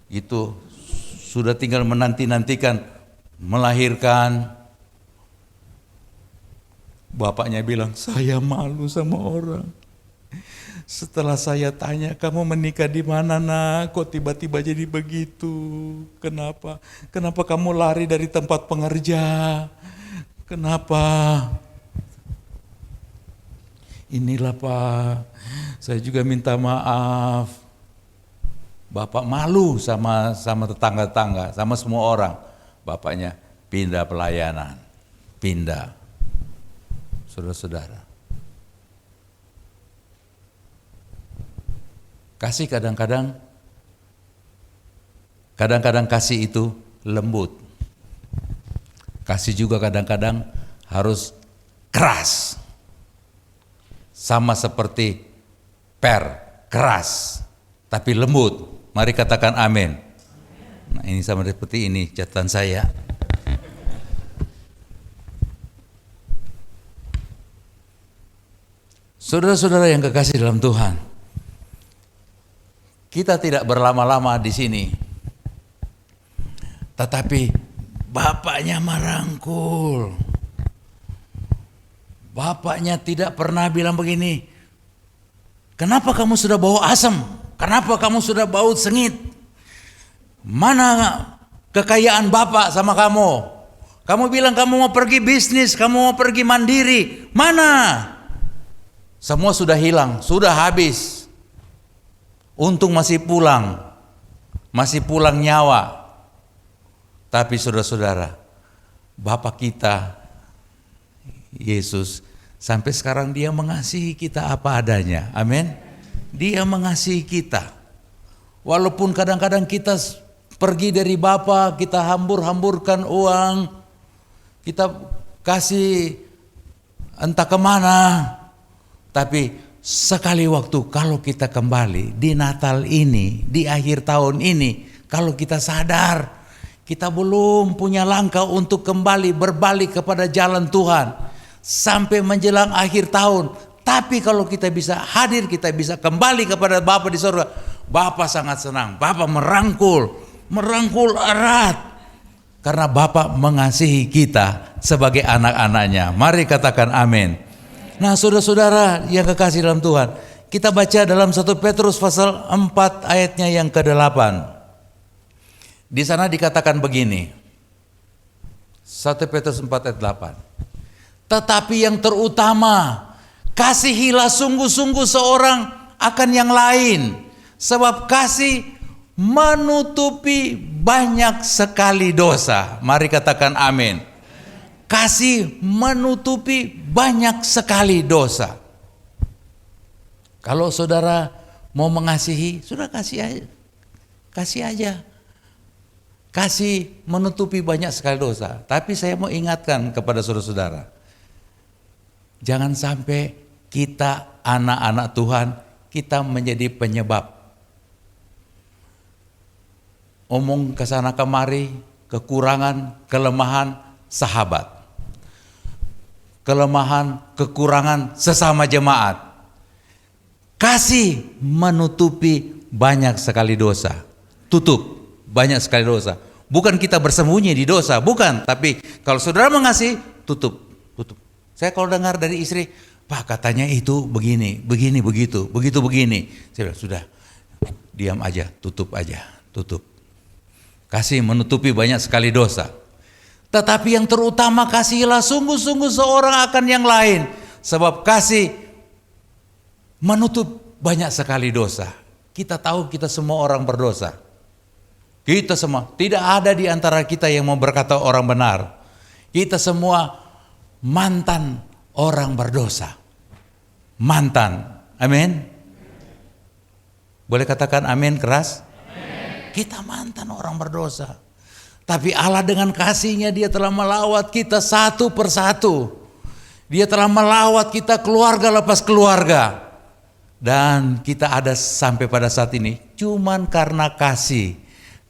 Itu sudah tinggal menanti-nantikan melahirkan. Bapaknya bilang, saya malu sama orang. Setelah saya tanya, kamu menikah di mana nak? Kok tiba-tiba jadi begitu? Kenapa? Kenapa kamu lari dari tempat pengerja? Kenapa? Inilah Pak, saya juga minta maaf. Bapak malu sama tetangga-tetangga, sama semua orang. Bapaknya pindah pelayanan, pindah. Saudara-saudara, kasih kadang-kadang kasih itu lembut. Kasih juga kadang-kadang harus keras. Sama seperti keras, tapi lembut. Mari katakan amin. Nah, ini sama seperti ini catatan saya. Saudara-saudara yang kekasih dalam Tuhan, kita tidak berlama-lama di sini. Tetapi bapaknya merangkul. Bapaknya tidak pernah bilang begini, kenapa kamu sudah bau asam? Kenapa kamu sudah bau sengit? Mana kekayaan bapak sama kamu? Kamu bilang kamu mau pergi bisnis, kamu mau pergi mandiri. Mana? Semua sudah hilang, sudah habis. Untung masih pulang nyawa. Tapi saudara-saudara, Bapa kita, Yesus, sampai sekarang dia mengasihi kita apa adanya. Amin. Dia mengasihi kita. Walaupun kadang-kadang kita pergi dari Bapa, kita hambur-hamburkan uang, kita kasih entah kemana. Tapi sekali waktu kalau kita kembali di Natal ini, di akhir tahun ini, kalau kita sadar kita belum punya langkah untuk kembali berbalik kepada jalan Tuhan sampai menjelang akhir tahun. Tapi kalau kita bisa hadir, kita bisa kembali kepada Bapa di surga, Bapa sangat senang. Bapa merangkul erat karena Bapa mengasihi kita sebagai anak-anaknya. Mari katakan amin. Nah, saudara-saudara yang kekasih dalam Tuhan, kita baca dalam 1 Petrus pasal 4 ayatnya yang ke-8. Di sana dikatakan begini. 1 Petrus 4 ayat 8. Tetapi yang terutama, kasihilah sungguh-sungguh seorang akan yang lain, sebab kasih menutupi banyak sekali dosa. Mari katakan amin. Kasih menutupi banyak sekali dosa. Kalau saudara mau mengasihi, sudah kasih aja. Kasih aja. Kasih menutupi banyak sekali dosa. Tapi saya mau ingatkan kepada saudara-saudara, jangan sampai kita anak-anak Tuhan, kita menjadi penyebab. Omong kesana kemari, kekurangan, kelemahan sahabat. Kelemahan, kekurangan sesama jemaat. Kasih menutupi banyak sekali dosa. Tutup banyak sekali dosa. Bukan kita bersembunyi di dosa, bukan. Tapi kalau saudara mengasihi, tutup. Saya kalau dengar dari istri, Pak katanya itu begini, begitu, begini. Saya bilang, sudah, diam aja, tutup. Kasih menutupi banyak sekali dosa. Tetapi yang terutama kasihilah sungguh-sungguh seorang akan yang lain. Sebab kasih menutup banyak sekali dosa. Kita tahu kita semua orang berdosa. Kita semua. Tidak ada di antara kita yang mau berkata orang benar. Kita semua mantan orang berdosa. Mantan. Amin. Boleh katakan amin keras? Amin. Kita mantan orang berdosa. Tapi Allah dengan kasih-Nya Dia telah melawat kita satu persatu. Dia telah melawat kita keluarga lepas keluarga. Dan kita ada sampai pada saat ini cuman karena kasih,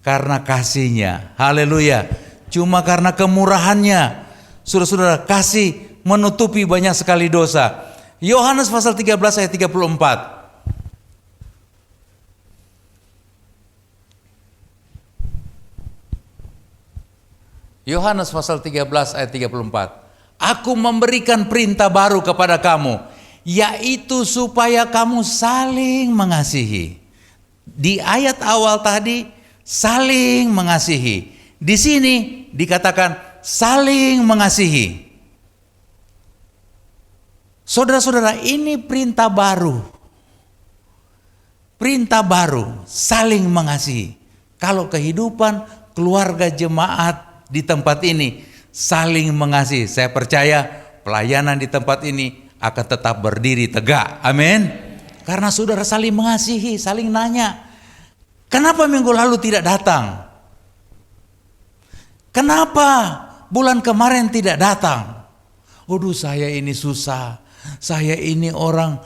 karena kasih-Nya. Haleluya. Cuma karena kemurahan-Nya. Saudara-saudara, kasih menutupi banyak sekali dosa. Yohanes pasal 13 ayat 34. Yohanes pasal 13 ayat 34. Aku memberikan perintah baru kepada kamu, yaitu supaya kamu saling mengasihi. Di ayat awal tadi saling mengasihi. Di sini dikatakan saling mengasihi. Saudara-saudara, ini perintah baru. Perintah baru, saling mengasihi. Kalau kehidupan keluarga jemaat di tempat ini saling mengasihi, saya percaya pelayanan di tempat ini akan tetap berdiri tegak. Amin. Karena saudara saling mengasihi, saling nanya, kenapa minggu lalu tidak datang? Kenapa bulan kemarin tidak datang? Waduh, saya ini susah. Saya ini orang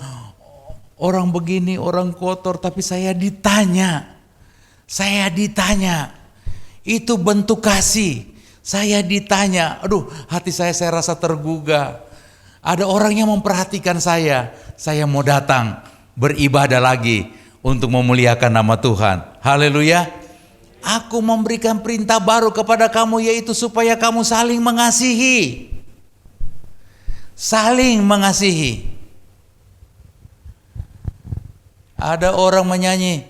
begini, orang kotor, tapi saya ditanya. Saya ditanya. Itu bentuk kasih. Saya ditanya. Aduh, hati saya rasa tergugah. Ada orang yang memperhatikan saya. Saya mau datang beribadah lagi untuk memuliakan nama Tuhan. Haleluya. Aku memberikan perintah baru kepada kamu, yaitu supaya kamu saling mengasihi. Saling mengasihi. Ada orang menyanyi,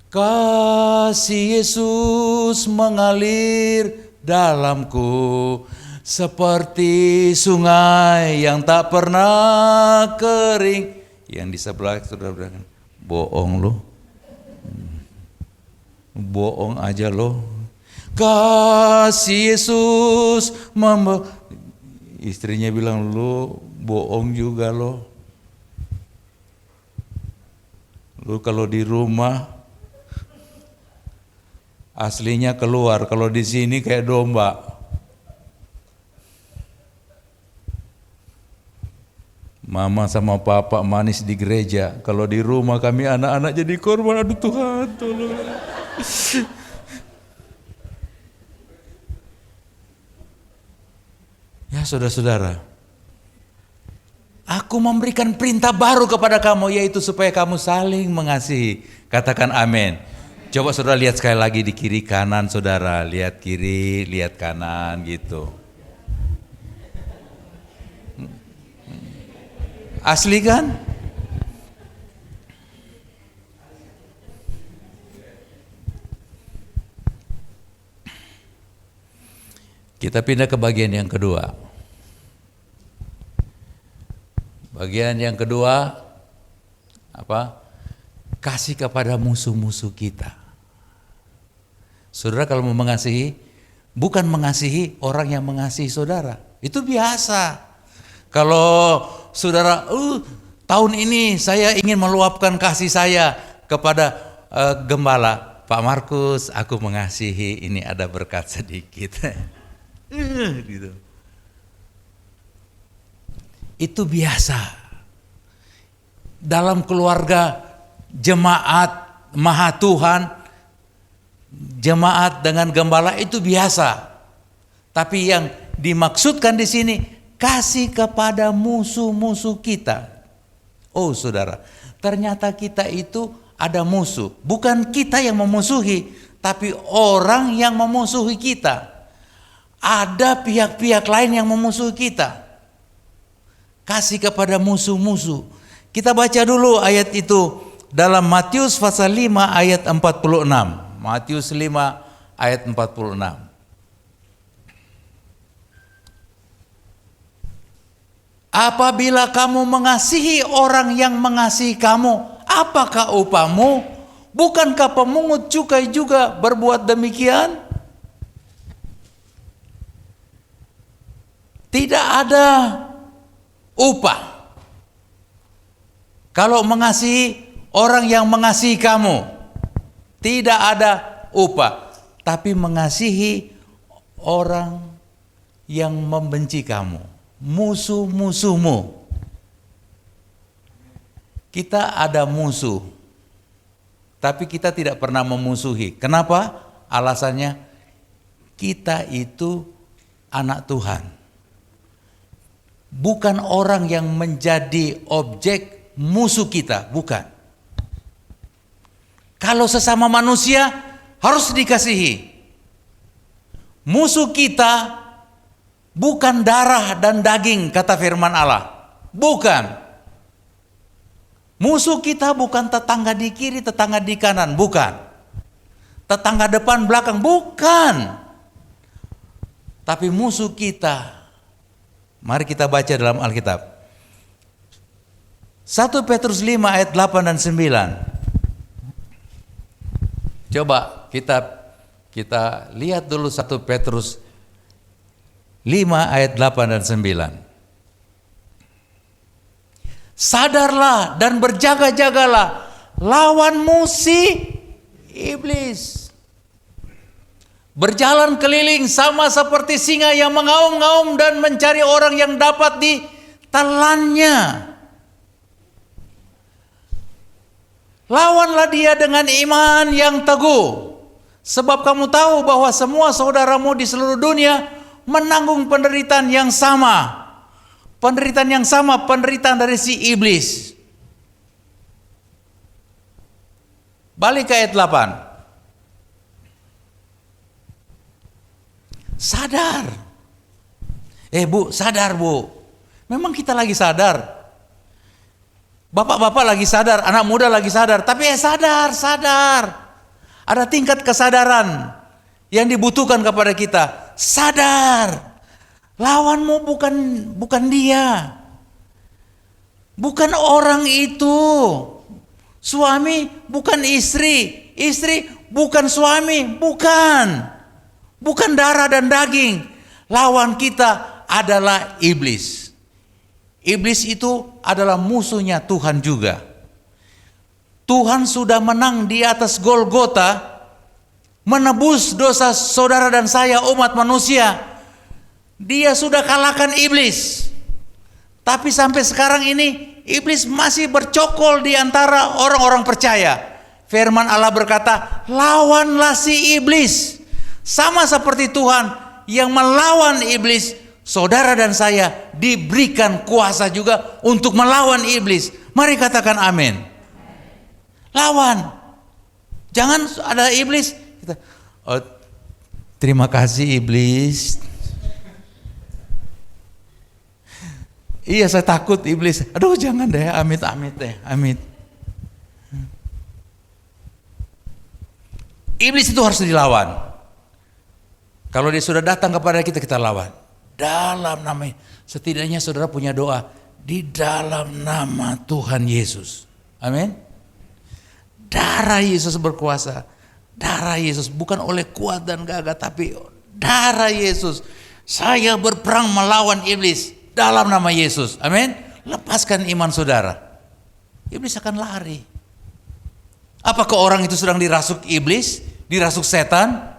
kasih Yesus mengalir dalamku seperti sungai yang tak pernah kering. Yang di sebelah saudara bilang, bohong lo, bohong aja lo. Kasih Yesus istrinya bilang, lo bohong juga lo. Lu kalau di rumah aslinya keluar, kalau di sini kayak domba. Mama sama papa manis di gereja, kalau di rumah kami anak-anak jadi korban. Aduh Tuhan, tolong. Ya saudara-saudara, aku memberikan perintah baru kepada kamu, yaitu supaya kamu saling mengasihi. Katakan amin. Coba saudara lihat sekali lagi di kiri kanan saudara. Lihat kiri, lihat kanan gitu. Asli kan? Kita pindah ke bagian yang kedua. Bagian yang kedua apa? Kasih kepada musuh-musuh kita. Saudara kalau mau mengasihi, bukan mengasihi orang yang mengasihi saudara. Itu biasa. Kalau saudara, tahun ini saya ingin meluapkan kasih saya kepada gembala Pak Markus, aku mengasihi, ini ada berkat sedikit. Gitu. Itu biasa. Dalam keluarga jemaat Maha Tuhan, jemaat dengan gembala itu biasa. Tapi yang dimaksudkan di sini kasih kepada musuh-musuh kita. Oh saudara, ternyata kita itu ada musuh. Bukan kita yang memusuhi, tapi orang yang memusuhi kita. Ada pihak-pihak lain yang memusuhi kita. Kasih kepada musuh-musuh. Kita baca dulu ayat itu dalam Matius pasal 5 ayat 46. Matius 5 ayat 46. Apabila kamu mengasihi orang yang mengasihi kamu, apakah upahmu? Bukankah pemungut cukai juga berbuat demikian? Tidak ada upah. Kalau mengasihi orang yang mengasihi kamu, tidak ada upah. Tapi mengasihi orang yang membenci kamu, musuh-musuhmu. Kita ada musuh, tapi kita tidak pernah memusuhi. Kenapa? Alasannya kita itu anak Tuhan. Bukan orang yang menjadi objek musuh kita, bukan. Kalau sesama manusia harus dikasihi. Musuh kita bukan darah dan daging, kata firman Allah. Bukan. Musuh kita bukan tetangga di kiri, tetangga di kanan, bukan. Tetangga depan, belakang, bukan. Tapi musuh kita, mari kita baca dalam Alkitab. 1 Petrus 5 ayat 8 dan 9. Coba kita lihat dulu 1 Petrus 5 ayat 8 dan 9. Sadarlah dan berjaga-jagalah, lawanmu si iblis. Berjalan keliling sama seperti singa yang mengaum-ngaum dan mencari orang yang dapat ditelannya. Lawanlah dia dengan iman yang teguh. Sebab kamu tahu bahwa semua saudaramu di seluruh dunia menanggung penderitaan yang sama. Penderitaan yang sama, penderitaan dari si iblis. Balik ke ayat 8. Sadar. Bu, sadar bu. Memang kita lagi sadar. Bapak-bapak lagi sadar, anak muda lagi sadar. Tapi sadar. Ada tingkat kesadaran yang dibutuhkan kepada kita. Sadar. Lawanmu bukan dia. Bukan orang itu. Suami bukan istri. Istri bukan suami. Bukan darah dan daging. Lawan kita adalah iblis. Iblis itu adalah musuhnya Tuhan juga. Tuhan sudah menang di atas Golgota, menebus dosa saudara dan saya umat manusia. Dia sudah kalahkan iblis. Tapi sampai sekarang ini iblis masih bercokol di antara orang-orang percaya. Firman Allah berkata, lawanlah si iblis. Sama seperti Tuhan yang melawan iblis, saudara dan saya diberikan kuasa juga untuk melawan iblis. Mari katakan amin. Lawan. Jangan ada iblis. Terima kasih iblis. Iya, saya takut iblis. Aduh, jangan deh, amit-amit deh, amit. Iblis itu harus dilawan. Kalau dia sudah datang kepada kita, kita lawan. Dalam nama, setidaknya saudara punya doa. Di dalam nama Tuhan Yesus. Amin. Darah Yesus berkuasa. Darah Yesus, bukan oleh kuat dan gagah, tapi darah Yesus. Saya berperang melawan iblis. Dalam nama Yesus, amin. Lepaskan iman saudara. Iblis akan lari. Apakah orang itu sedang dirasuk iblis, dirasuk setan?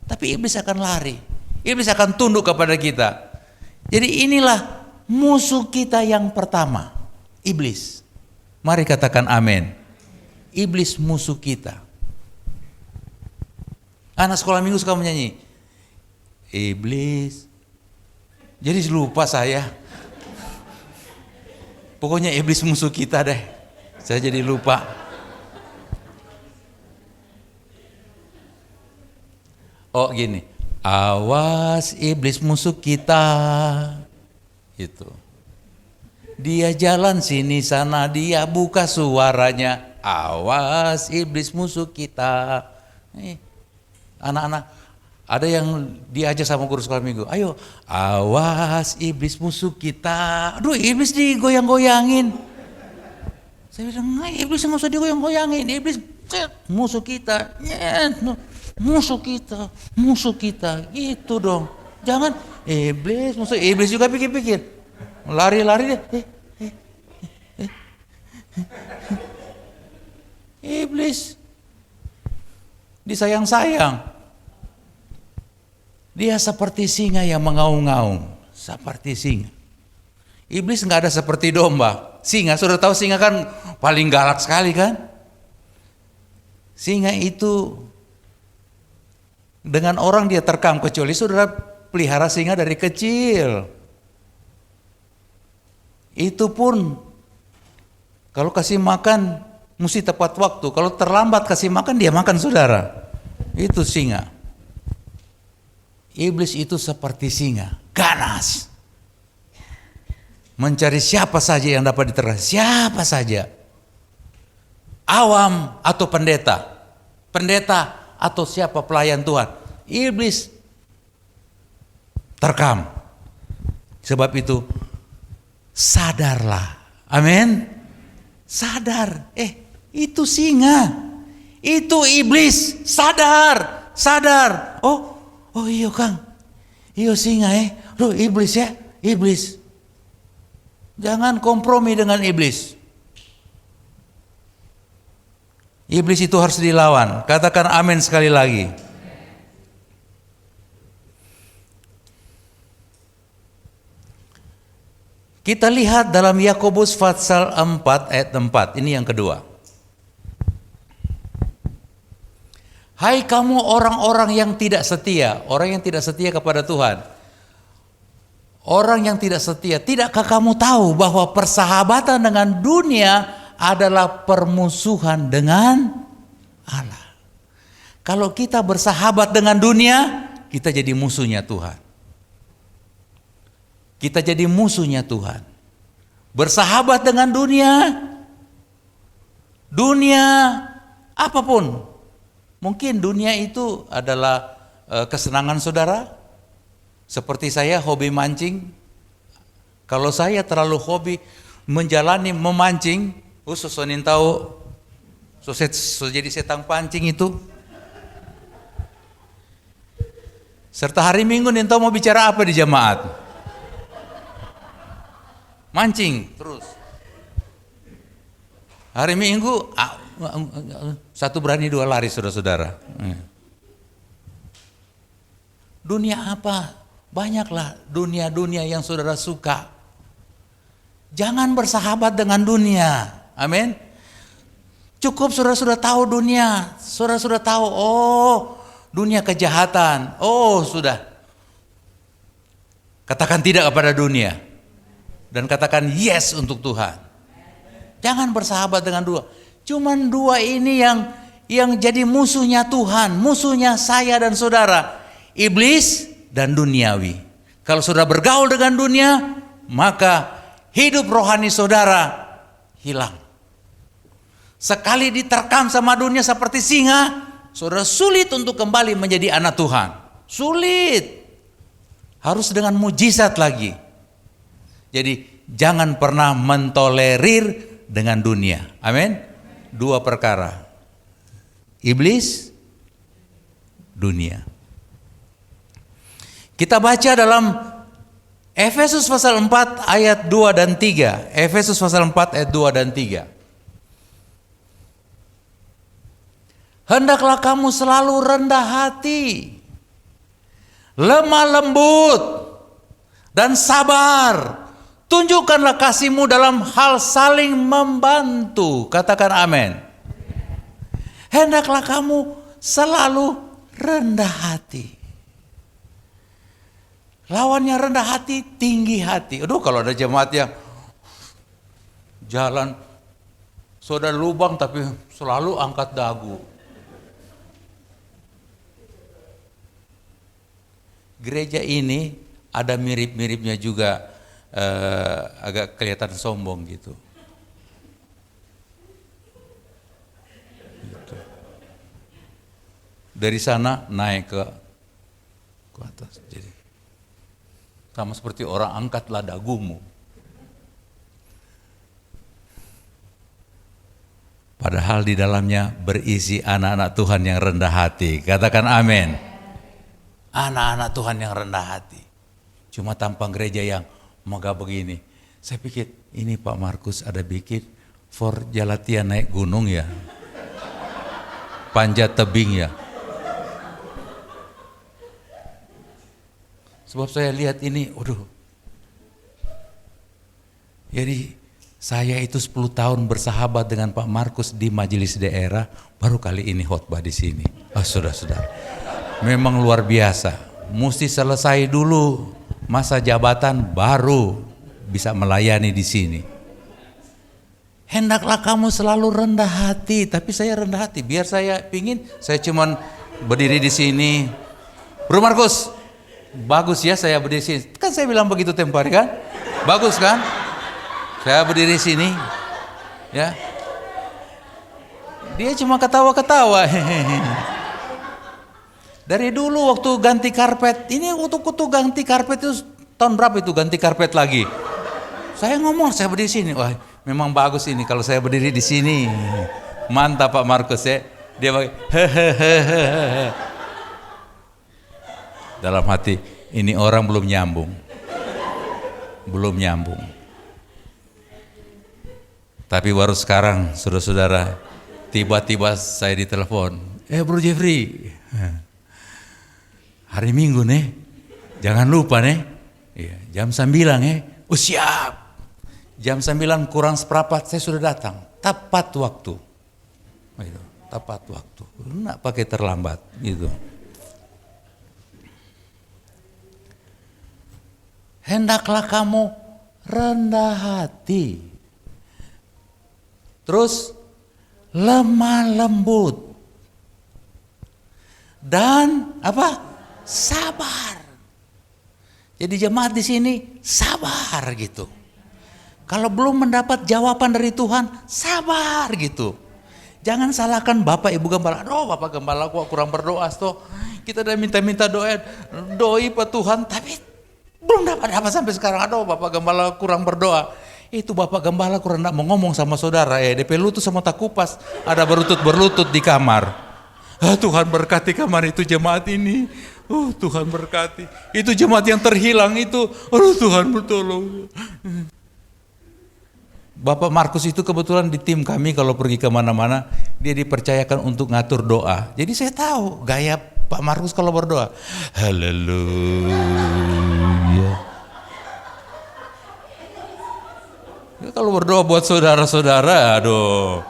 Tapi iblis akan lari. Iblis akan tunduk kepada kita. Jadi inilah musuh kita yang pertama, iblis. Mari katakan amin. Iblis musuh kita. Anak sekolah minggu suka menyanyi, iblis. Jadi lupa saya. Pokoknya iblis musuh kita deh. Saya jadi lupa. Oh gini. Awas iblis musuh kita. Itu. Dia jalan sini sana, dia buka suaranya. Awas iblis musuh kita. Anak-anak, ada yang diajak sama guru sekolah minggu, ayo awas iblis musuh kita. Aduh, iblis digoyang-goyangin. Saya bilang, iblis nggak usah digoyang-goyangin. Iblis musuh kita, musuh kita, gitu dong. Jangan Iblis, maksud iblis juga pikir-pikir. Lari-lari dia. Iblis disayang-sayang. Dia seperti singa yang mengaum-ngaum, seperti singa. Iblis nggak ada seperti domba. Singa, sudah tahu singa kan paling galak sekali kan? Singa itu dengan orang dia terkam, kecuali saudara pelihara singa dari kecil. Itu pun kalau kasih makan mesti tepat waktu. Kalau terlambat kasih makan dia makan saudara. Itu singa. Iblis itu seperti singa, ganas. Mencari siapa saja yang dapat diterkam, siapa saja. Awam atau pendeta. Pendeta atau siapa pelayan Tuhan. Iblis terkam. Sebab itu sadarlah. Amin. Sadar. Itu singa. Itu iblis. Sadar. Sadar. Oh iya Kang. Iya singa Loh iblis ya. Iblis. Jangan kompromi dengan iblis. Iblis itu harus dilawan. Katakan amin sekali lagi. Kita lihat dalam Yakobus pasal 4 ayat 4. Ini yang kedua. Hai kamu orang-orang yang tidak setia. Orang yang tidak setia kepada Tuhan. Orang yang tidak setia. Tidakkah kamu tahu bahwa persahabatan dengan dunia adalah permusuhan dengan Allah. Kalau kita bersahabat dengan dunia, kita jadi musuhnya Tuhan. Kita jadi musuhnya Tuhan. Bersahabat dengan dunia apapun. Mungkin dunia itu adalah kesenangan saudara. Seperti saya hobi mancing. Kalau saya terlalu hobi memancing, sosonin tahu, jadi setang pancing itu. Serta hari Minggu nih tahu mau bicara apa di jemaat? Mancing terus. Hari Minggu satu berani dua lari saudara-saudara. Dunia apa? Banyaklah dunia-dunia yang saudara suka. Jangan bersahabat dengan dunia. Amin. Cukup saudara sudah tahu dunia. Saudara sudah tahu, dunia kejahatan. Sudah. Katakan tidak kepada dunia. Dan katakan yes untuk Tuhan. Jangan bersahabat dengan dua. Cuman dua ini yang jadi musuhnya Tuhan. Musuhnya saya dan saudara. Iblis dan duniawi. Kalau saudara bergaul dengan dunia, maka hidup rohani saudara hilang. Sekali diterkam sama dunia seperti singa, saudara sulit untuk kembali menjadi anak Tuhan. Sulit. Harus dengan mujizat lagi. Jadi jangan pernah mentolerir dengan dunia. Amin. Dua perkara. Iblis, dunia. Kita baca dalam Efesus pasal 4 ayat 2 dan 3. Efesus pasal 4 ayat 2 dan 3. Hendaklah kamu selalu rendah hati, lemah lembut, dan sabar. Tunjukkanlah kasihmu dalam hal saling membantu. Katakan amin. Hendaklah kamu selalu rendah hati. Lawannya rendah hati, tinggi hati. Aduh, kalau ada jemaat yang jalan saudara lubang tapi selalu angkat dagu. Gereja ini ada mirip-miripnya juga, agak kelihatan sombong gitu. Dari sana naik ke atas. Jadi sama seperti orang angkatlah dagumu. Padahal di dalamnya berisi anak-anak Tuhan yang rendah hati. Katakan amin. Anak-anak Tuhan yang rendah hati. cuma tampang gereja yang megah begini. Saya pikir ini Pak Markus ada bikin for Jalatia naik gunung ya, panjat tebing ya. Sebab saya lihat ini, waduh. Jadi saya itu 10 tahun bersahabat dengan Pak Markus di majelis daerah, baru kali ini khotbah di sini. Saudara-saudara, memang luar biasa. Mesti selesai dulu masa jabatan baru bisa melayani di sini. Hendaklah kamu selalu rendah hati, tapi saya rendah hati. Biar saya pingin, saya cuman berdiri di sini. Bro Markus, bagus ya saya berdiri di sini. Kan saya bilang begitu tempo hari kan? Bagus kan? Saya berdiri di sini, ya. Dia cuma ketawa-ketawa. Dari dulu waktu ganti karpet, ini waktu ganti karpet itu tahun berapa itu ganti karpet lagi? Saya ngomong, saya berdiri di sini. Wah, memang bagus ini kalau saya berdiri di sini. Mantap Pak Markus ya. Dia pakai hehehe. Dalam hati, ini orang belum nyambung. Belum nyambung. Tapi baru sekarang, saudara-saudara, tiba-tiba saya ditelepon. Bro Jeffrey, hari Minggu nih, jangan lupa nih, jam 9 siap. Jam 9 kurang seperempat saya sudah datang, tepat waktu. Tepat waktu, nggak pakai terlambat gitu. Hendaklah kamu rendah hati, terus lemah lembut, dan apa? Sabar. Jadi jemaat di sini sabar gitu. Kalau belum mendapat jawaban dari Tuhan, sabar gitu. Jangan salahkan Bapak Ibu Gembala. Aduh Bapak Gembala kok kurang berdoa toh. Kita udah minta-minta doi Pak Tuhan, tapi belum dapat sampai sekarang. Aduh Bapak Gembala kurang berdoa. Itu Bapak Gembala kurang mau ngomong sama saudara DP lutut sama tak kupas. Ada berlutut di kamar. Tuhan berkati kamar itu jemaat ini. Tuhan berkati. Itu jemaat yang terhilang itu. Tuhan bertolong. Bapak Markus itu kebetulan di tim kami kalau pergi kemana-mana dia dipercayakan untuk ngatur doa. Jadi saya tahu gaya Pak Markus kalau berdoa. Haleluya. Ya, kalau berdoa buat saudara-saudara, aduh.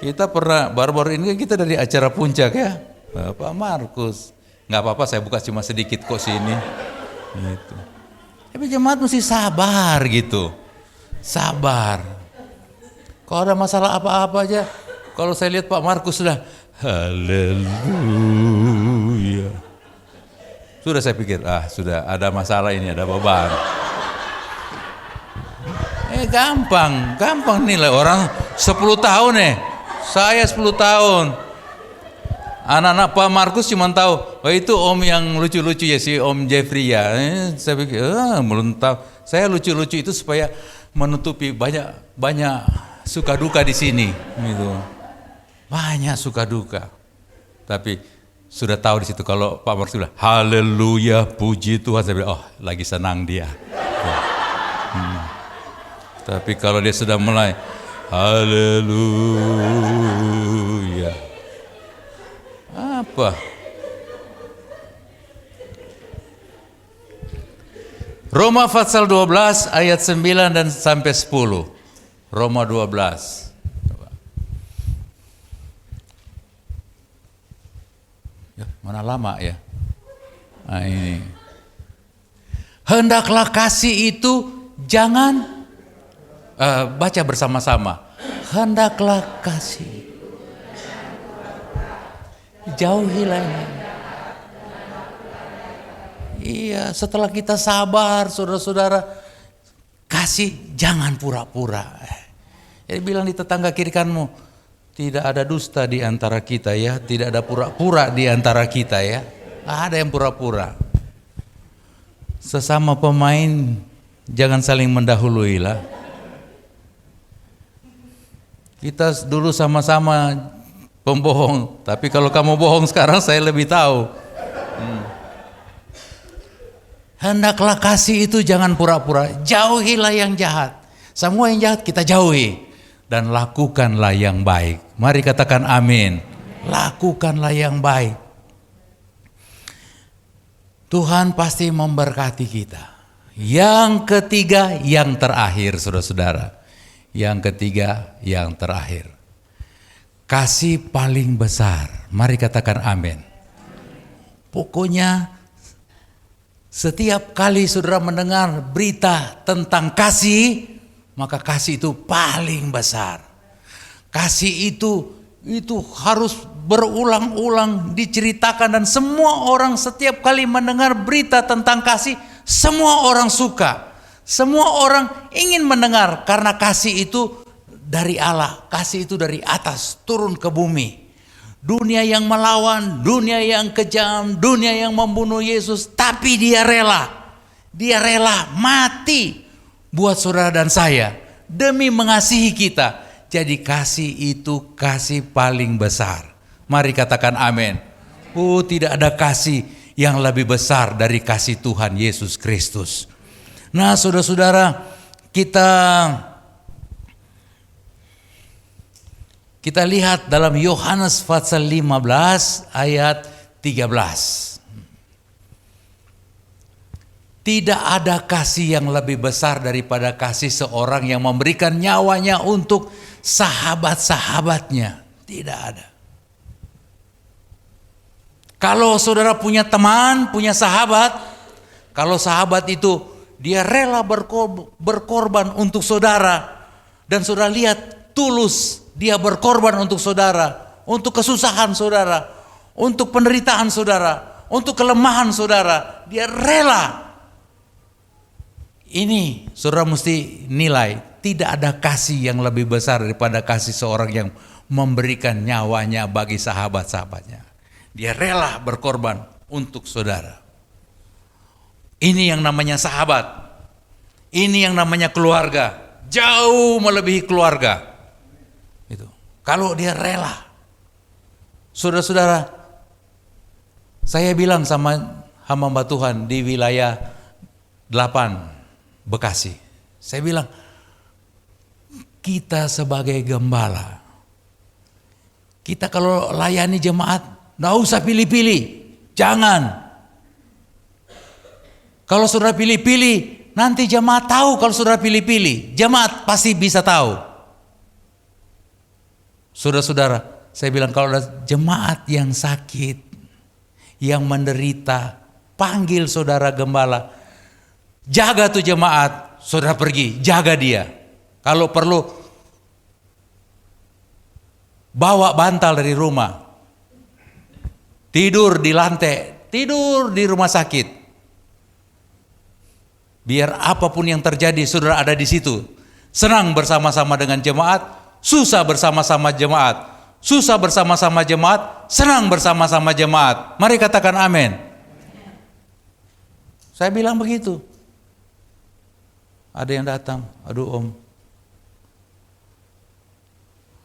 Kita pernah baru-baru ini kan kita dari acara puncak ya. Pak Markus. Nggak apa-apa saya buka cuma sedikit kok sini. Gitu. Tapi jemaat mesti sabar gitu. Sabar. Kalau ada masalah apa-apa aja, kalau saya lihat Pak Markus sudah haleluya. Sudah saya pikir, sudah ada masalah ini, ada beban. Gampang nilai orang 10 tahun saya 10 tahun. Anak-anak Pak Markus cuma tahu, itu om yang lucu-lucu ya si Om Jeffrey ya. Saya pikir, belum tahu. Saya lucu-lucu itu supaya menutupi banyak suka duka di sini, gitu. Banyak suka duka. Tapi sudah tahu di situ kalau Pak Markus bilang haleluya, puji Tuhan, saya bilang lagi senang dia. Tapi kalau dia sudah mulai haleluya, apa? Roma pasal 12 ayat 9 dan sampai 10. Roma 12. Ya, mana lama ya? Ini. Hendaklah kasih itu jangan baca bersama-sama. Hendaklah kasih. Jauhilah. Iya, setelah kita sabar, saudara-saudara, kasih jangan pura-pura. Jadi bilang di tetangga kiri kananmu, tidak ada dusta di antara kita ya, tidak ada pura-pura di antara kita ya. Ada yang pura-pura. Sesama pemain jangan saling mendahului lah. Kita dulu sama-sama pembohong, tapi kalau kamu bohong sekarang saya lebih tahu. Hendaklah kasih itu jangan pura-pura. Jauhilah yang jahat. Semua yang jahat kita jauhi. Dan lakukanlah yang baik. Mari katakan amin. Lakukanlah yang baik. Tuhan pasti memberkati kita. Yang ketiga, yang terakhir, saudara-saudara. Yang ketiga, yang terakhir. Kasih paling besar. Mari katakan amin. Pokoknya setiap kali saudara mendengar berita tentang kasih, maka kasih itu paling besar. Kasih itu harus berulang-ulang diceritakan, dan semua orang setiap kali mendengar berita tentang kasih, semua orang suka. Semua orang ingin mendengar karena kasih itu dari Allah, kasih itu dari atas turun ke bumi. Dunia yang melawan, dunia yang kejam, dunia yang membunuh Yesus, tapi dia rela mati buat saudara dan saya demi mengasihi kita. Jadi kasih itu kasih paling besar. Mari katakan amin. Oh, tidak ada kasih yang lebih besar dari kasih Tuhan Yesus Kristus. Nah, saudara-saudara, kita lihat dalam Yohanes pasal 15 ayat 13. Tidak ada kasih yang lebih besar daripada kasih seorang yang memberikan nyawanya untuk sahabat-sahabatnya. Tidak ada. Kalau saudara punya teman, punya sahabat, kalau sahabat itu dia rela berkorban untuk saudara, dan saudara lihat tulus dia berkorban untuk saudara, untuk kesusahan saudara, untuk penderitaan saudara, untuk kelemahan saudara, dia rela. Ini saudara mesti nilai, tidak ada kasih yang lebih besar daripada kasih seorang yang memberikan nyawanya bagi sahabat-sahabatnya. Dia rela berkorban untuk saudara. Ini yang namanya sahabat. Ini yang namanya keluarga. Jauh melebihi keluarga. Itu. Kalau dia rela. Saudara-saudara, saya bilang sama hamba Tuhan di wilayah 8 Bekasi. Saya bilang, kita sebagai gembala, kita kalau layani jemaat, nggak usah pilih-pilih. Jangan. Kalau saudara pilih-pilih, nanti jemaat tahu kalau saudara pilih-pilih. Jemaat pasti bisa tahu. Saudara-saudara, saya bilang kalau ada jemaat yang sakit, yang menderita, panggil saudara gembala. Jaga tuh jemaat, saudara pergi, jaga dia. Kalau perlu, bawa bantal dari rumah. Tidur di lantai, tidur di rumah sakit. Biar apapun yang terjadi, saudara ada di situ. Senang bersama-sama dengan jemaat, susah bersama-sama jemaat. Susah bersama-sama jemaat, senang bersama-sama jemaat. Mari katakan amin. Saya bilang begitu. Ada yang datang, aduh om,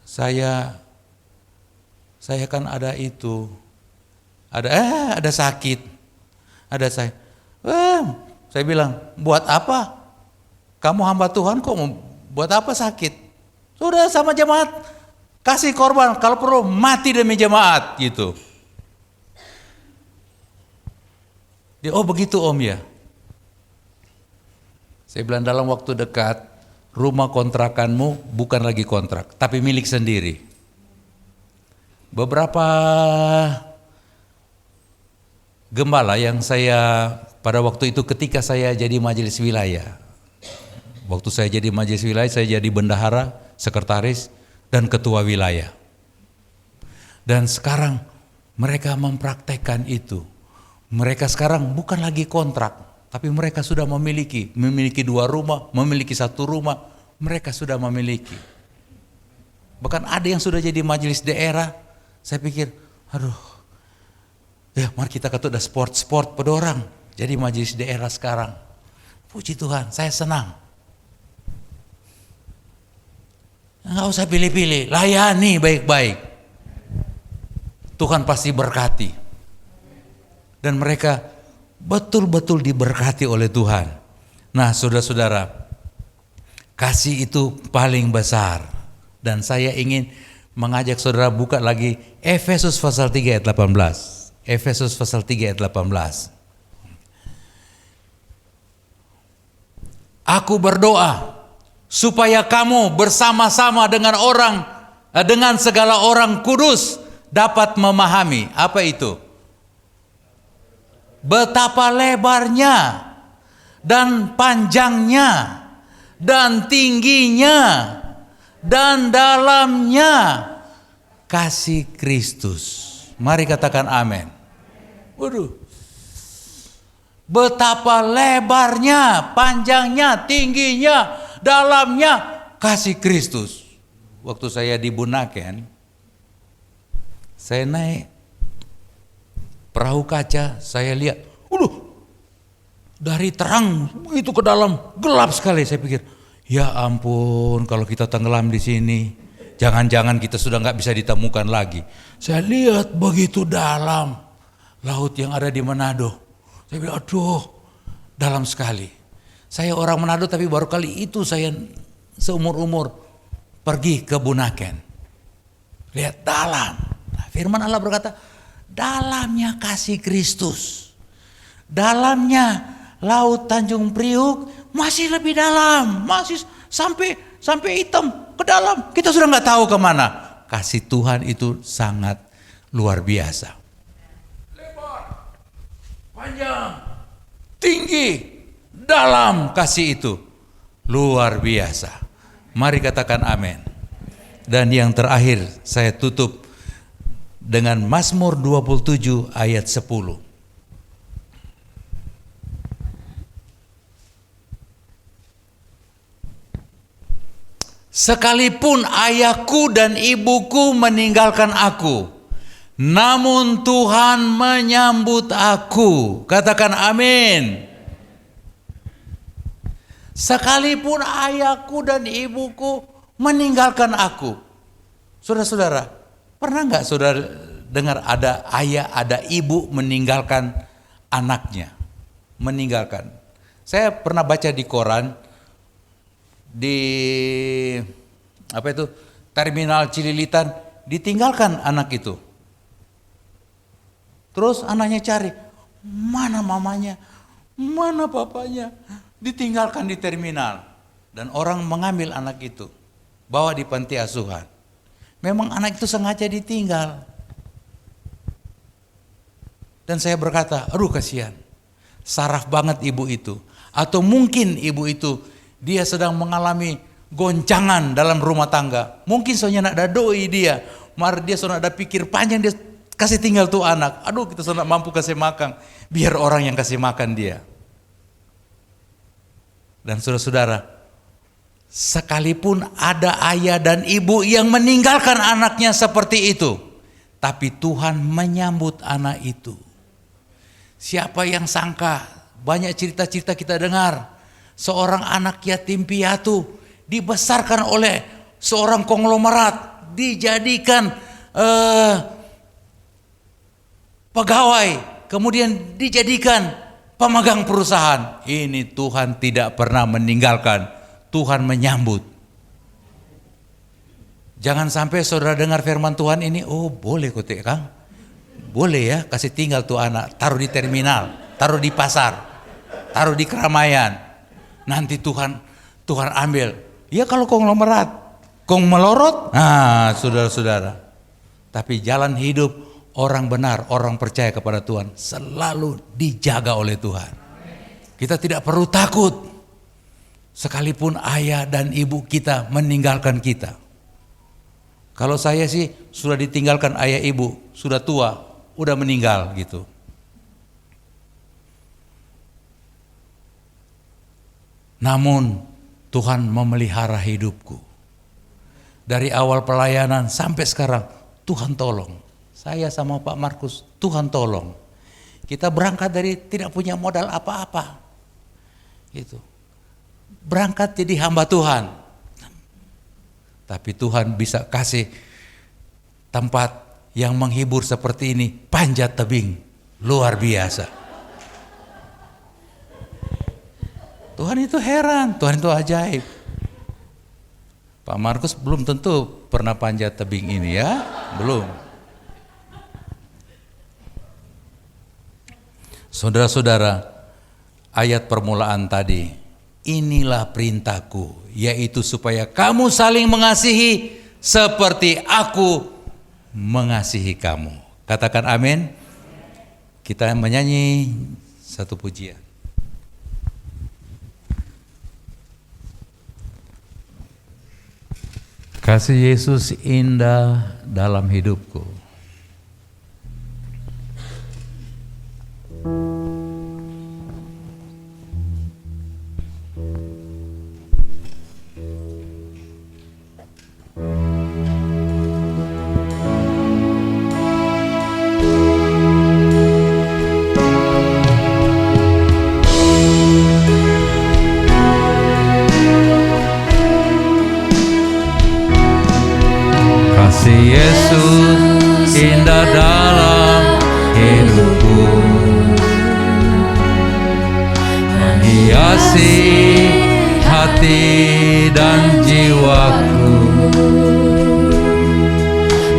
saya kan ada itu, ada sakit, ada saya bilang, buat apa? Kamu hamba Tuhan kok buat apa sakit? Sudah sama jemaat, kasih korban, kalau perlu mati demi jemaat gitu. Dia, oh begitu om ya. Saya bilang dalam waktu dekat, rumah kontrakanmu bukan lagi kontrak, tapi milik sendiri. Beberapa gembala yang saya pada waktu itu ketika saya jadi majelis wilayah. Waktu saya jadi majelis wilayah, saya jadi bendahara, sekretaris, dan ketua wilayah. Dan sekarang mereka mempraktekkan itu. Mereka sekarang bukan lagi kontrak, tapi mereka sudah memiliki 2 rumah, memiliki 1 rumah, mereka sudah memiliki. Bahkan ada yang sudah jadi majelis daerah. Saya pikir, aduh, ya mari kita kata udah sport pedorang, jadi majelis daerah sekarang. Puji Tuhan, saya senang. Nggak usah pilih-pilih, layani baik-baik. Tuhan pasti berkati. Dan mereka betul-betul diberkati oleh Tuhan. Nah, saudara-saudara, kasih itu paling besar. Dan saya ingin mengajak saudara buka lagi Efesus pasal 3 ayat 18. Efesus pasal 3 ayat 18. Aku berdoa supaya kamu bersama-sama dengan segala orang kudus dapat memahami apa itu? Betapa lebarnya dan panjangnya dan tingginya dan dalamnya kasih Kristus. Mari katakan amin. Waduh. Betapa lebarnya, panjangnya, tingginya, dalamnya kasih Kristus. Waktu saya di Bunaken, saya naik perahu kaca, saya lihat, dari terang itu ke dalam gelap sekali. Saya pikir, ya ampun, kalau kita tenggelam di sini, jangan-jangan kita sudah nggak bisa ditemukan lagi. Saya lihat begitu dalam laut yang ada di Manado. Saya bilang, aduh, dalam sekali. Saya orang Manado tapi baru kali itu saya seumur-umur pergi ke Bunaken. Lihat dalam. Nah, firman Allah berkata, dalamnya kasih Kristus. Dalamnya laut Tanjung Priuk masih lebih dalam. Masih sampai hitam ke dalam. Kita sudah nggak tahu kemana. Kasih Tuhan itu sangat luar biasa. Panjang, tinggi, dalam kasih itu luar biasa. Mari katakan amin. Dan yang terakhir saya tutup dengan Mazmur 27 ayat 10. Sekalipun ayahku dan ibuku meninggalkan aku, namun Tuhan menyambut aku. Katakan amin. Sekalipun ayahku dan ibuku meninggalkan aku. Saudara-saudara, pernah nggak saudara dengar ada ayah, ada ibu meninggalkan anaknya? Meninggalkan. Saya pernah baca di koran, di Terminal Cililitan, ditinggalkan anak itu. Terus anaknya cari, mana mamanya, mana papanya, ditinggalkan di terminal. Dan orang mengambil anak itu, bawa di panti asuhan. Memang anak itu sengaja ditinggal. Dan saya berkata, aduh kasihan, saraf banget ibu itu. Atau mungkin ibu itu, dia sedang mengalami goncangan dalam rumah tangga. Mungkin soalnya nak ada doi dia, mar dia soalnya ada pikir panjang, dia kasih tinggal tuh anak. Aduh, kita sudah mampu kasih makan, biar orang yang kasih makan dia. Dan saudara-saudara, sekalipun ada ayah dan ibu yang meninggalkan anaknya seperti itu, tapi Tuhan menyambut anak itu. Siapa yang sangka, banyak cerita-cerita kita dengar, seorang anak yatim piatu dibesarkan oleh seorang konglomerat, dijadikan pegawai, kemudian dijadikan pemegang perusahaan. Ini Tuhan tidak pernah meninggalkan, Tuhan menyambut. Jangan sampai saudara dengar firman Tuhan ini, oh boleh kok Kang, boleh ya kasih tinggal tuh anak, taruh di terminal, taruh di pasar, taruh di keramaian, nanti Tuhan ambil. Ya kalau konglomerat, melorot, nah saudara-saudara. Tapi jalan hidup orang benar, orang percaya kepada Tuhan selalu dijaga oleh Tuhan. Kita tidak perlu takut sekalipun ayah dan ibu kita meninggalkan kita. Kalau saya sih sudah ditinggalkan ayah ibu, sudah tua, udah meninggal gitu. Namun Tuhan memelihara hidupku. Dari awal pelayanan sampai sekarang Tuhan tolong. Saya sama Pak Markus, Tuhan tolong. Kita berangkat dari tidak punya modal apa-apa. Gitu. Berangkat jadi hamba Tuhan. Tapi Tuhan bisa kasih tempat yang menghibur seperti ini, panjat tebing, luar biasa. Tuhan itu heran, Tuhan itu ajaib. Pak Markus belum tentu pernah panjat tebing ini ya, belum. Saudara-saudara, ayat permulaan tadi, inilah perintahku, yaitu supaya kamu saling mengasihi seperti aku mengasihi kamu. Katakan amin. Kita menyanyi satu pujian. Kasih Yesus indah dalam hidupku. Kasih Yesus indah dalam hidupku, menghiasi hati dan jiwaku.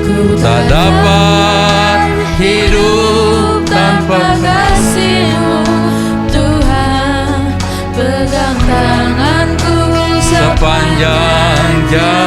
Ku tak dapat hidup tanpa kasih-Mu, Tuhan. Pegang tanganku sepanjang jalan.